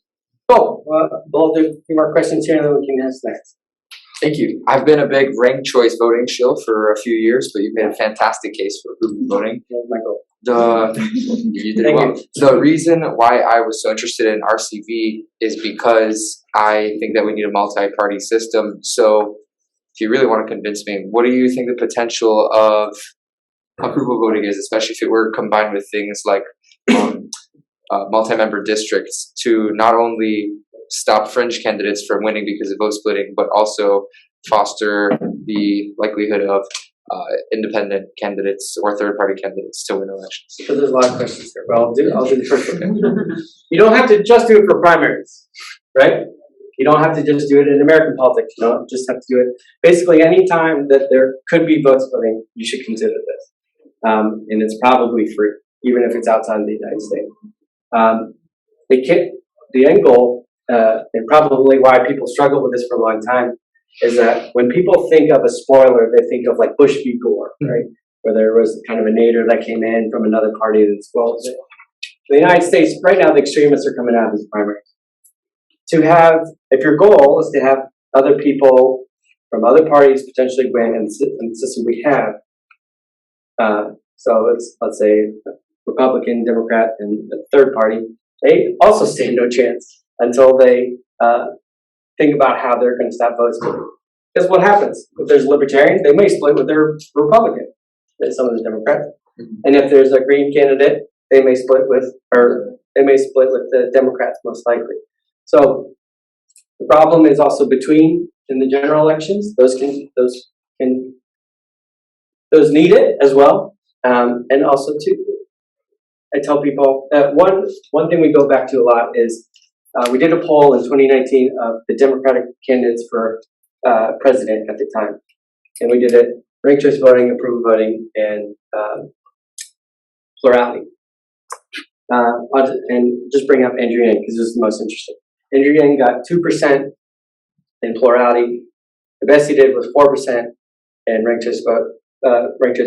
Cool. We'll do a few more questions here and then we can ask next. Thank you. I've been a big ranked choice voting shill for a few years, but you've made a fantastic case for group voting. You did well. The reason why I was so interested in RCV is because I think that we need a multi-party system. So if you really want to convince me, what do you think the potential of approval voting is, especially if it were combined with things like multi-member districts to not only stop fringe candidates from winning because of vote splitting, but also foster the likelihood of independent candidates or third-party candidates to win elections? So there's a lot of questions there, but I'll do the first one. You don't have to just do it for primaries, right? You don't have to just do it in American politics. You don't just have to do it. Basically, any time that there could be vote splitting, you should consider this. And it's probably free, even if it's outside of the United States. The end goal, and probably why people struggle with this for a long time, is that when people think of a spoiler, they think of like Bush v. Gore, right? Where there was kind of a nadir that came in from another party that spoiled it. In the United States, right now, the extremists are coming out of these primaries. If your goal is to have other people from other parties potentially win in the system we have, so let's say Republican, Democrat, and the third party, they also stand no chance until they think about how they're going to stop vote splitting. Because what happens? If there's a libertarian, they may split with their Republican, and some of the Democrats. And if there's a Green candidate, they may split with the Democrats most likely. So the problem is also between in the general elections. Those need it as well, and also too. I tell people that one thing we go back to a lot is we did a poll in 2019 of the Democratic candidates for president at the time, and we did it ranked choice voting, approval voting, and plurality. And just bring up Andrew Yang because this is the most interesting. Andrew Yang got 2% in plurality. The best he did was 4% in ranked choice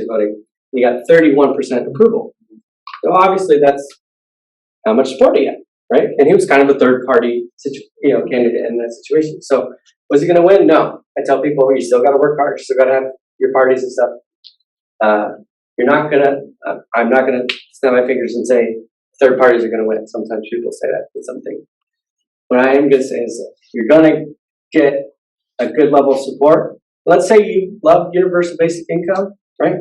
voting. He got 31% approval. So obviously that's how much support he had, right? And he was kind of a third party, candidate in that situation. So was he going to win? No. I tell people you still got to work hard. You still got to have your parties and stuff. I'm not gonna snap my fingers and say third parties are going to win. Sometimes people say that with something. What I am going to say is you're going to get a good level of support. Let's say you love universal basic income, right?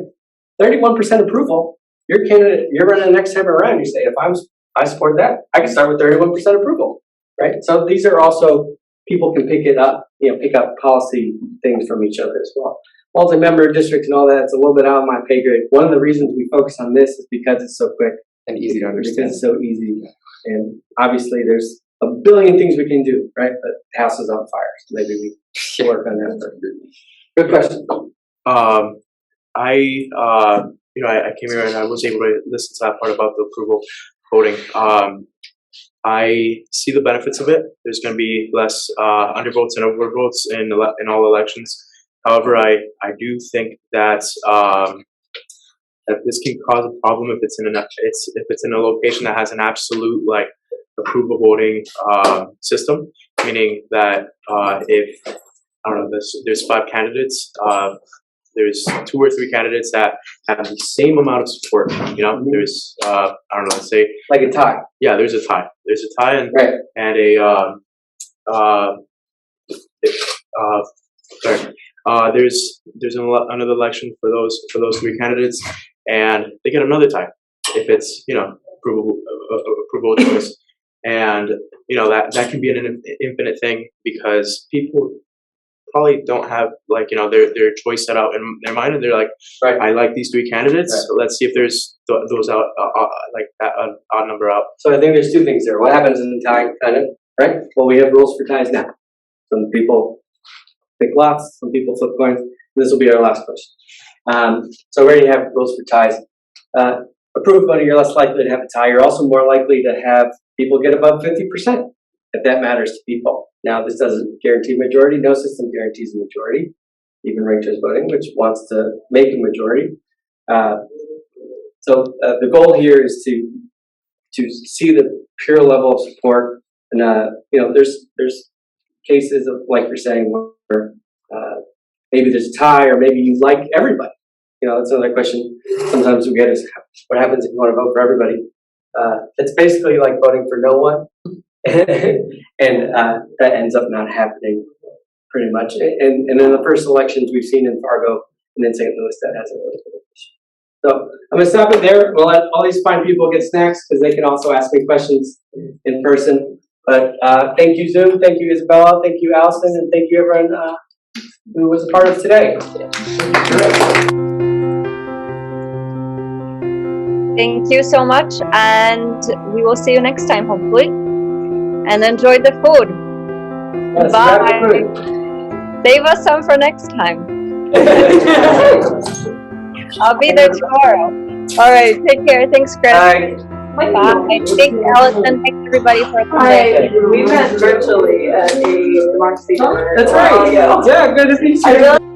31% approval. Your candidate, you're running the next time around. You say, if I support that, I can start with 31% approval, right? So these are also people can pick up policy things from each other as well. Multi-member districts and all that, it's a little bit out of my pay grade. One of the reasons we focus on this is because it's so quick and easy to understand. Because it's so easy, and obviously there's a billion things we can do, right? But the house is on fire, so maybe we should work on that. Good question. I came here and I was able to listen to that part about the approval voting. I see the benefits of it. There's going to be less undervotes and overvotes in all elections. However, I do think that that this can cause a problem if it's in a location that has an absolute approval voting system, meaning that if there's 5 candidates, there's 2 or 3 candidates that have the same amount of support. There's let's say like a tie. Yeah, there's a tie. There's a tie and there's another election for those 3 candidates, and they get another tie if it's approval choice, and that can be an infinite thing because people probably don't have their choice set out in their mind, and they're like, right, I like these 3 candidates. Right. So let's see if there's those out that odd number out. So I think there's 2 things there. What happens in tie, kind of, right? Well, we have rules for ties now. Some people pick lots, some people flip coins. This will be our last question. So we already have rules for ties. Approved voting, you're less likely to have a tie. You're also more likely to have people get above 50%, if that matters to people. Now, this doesn't guarantee majority. No system guarantees a majority, even ranked choice voting, which wants to make a majority. So the goal here is to see the pure level of support. And there's cases of, like you're saying, where maybe there's a tie, or maybe you like everybody. That's another question sometimes we get is, what happens if you want to vote for everybody? It's basically like voting for no one. And that ends up not happening pretty much. And in the first elections we've seen in Fargo and in St. Louis, that hasn't really been an issue. So I'm going to stop it there. We'll let all these fine people get snacks because they can also ask me questions in person. But thank you, Zoom. Thank you, Isabella. Thank you, Allison. And thank you, everyone who was a part of today. Thank you so much, and we will see you next time, hopefully. And enjoy the food. Bye. Save us some for next time. I'll be there tomorrow. All right, take care. Thanks, Chris. Bye. Bye. Thanks, Allison. Thanks, everybody, for attending. We met virtually at a democracy dinner. That's right. Yeah, good to meet you. I realized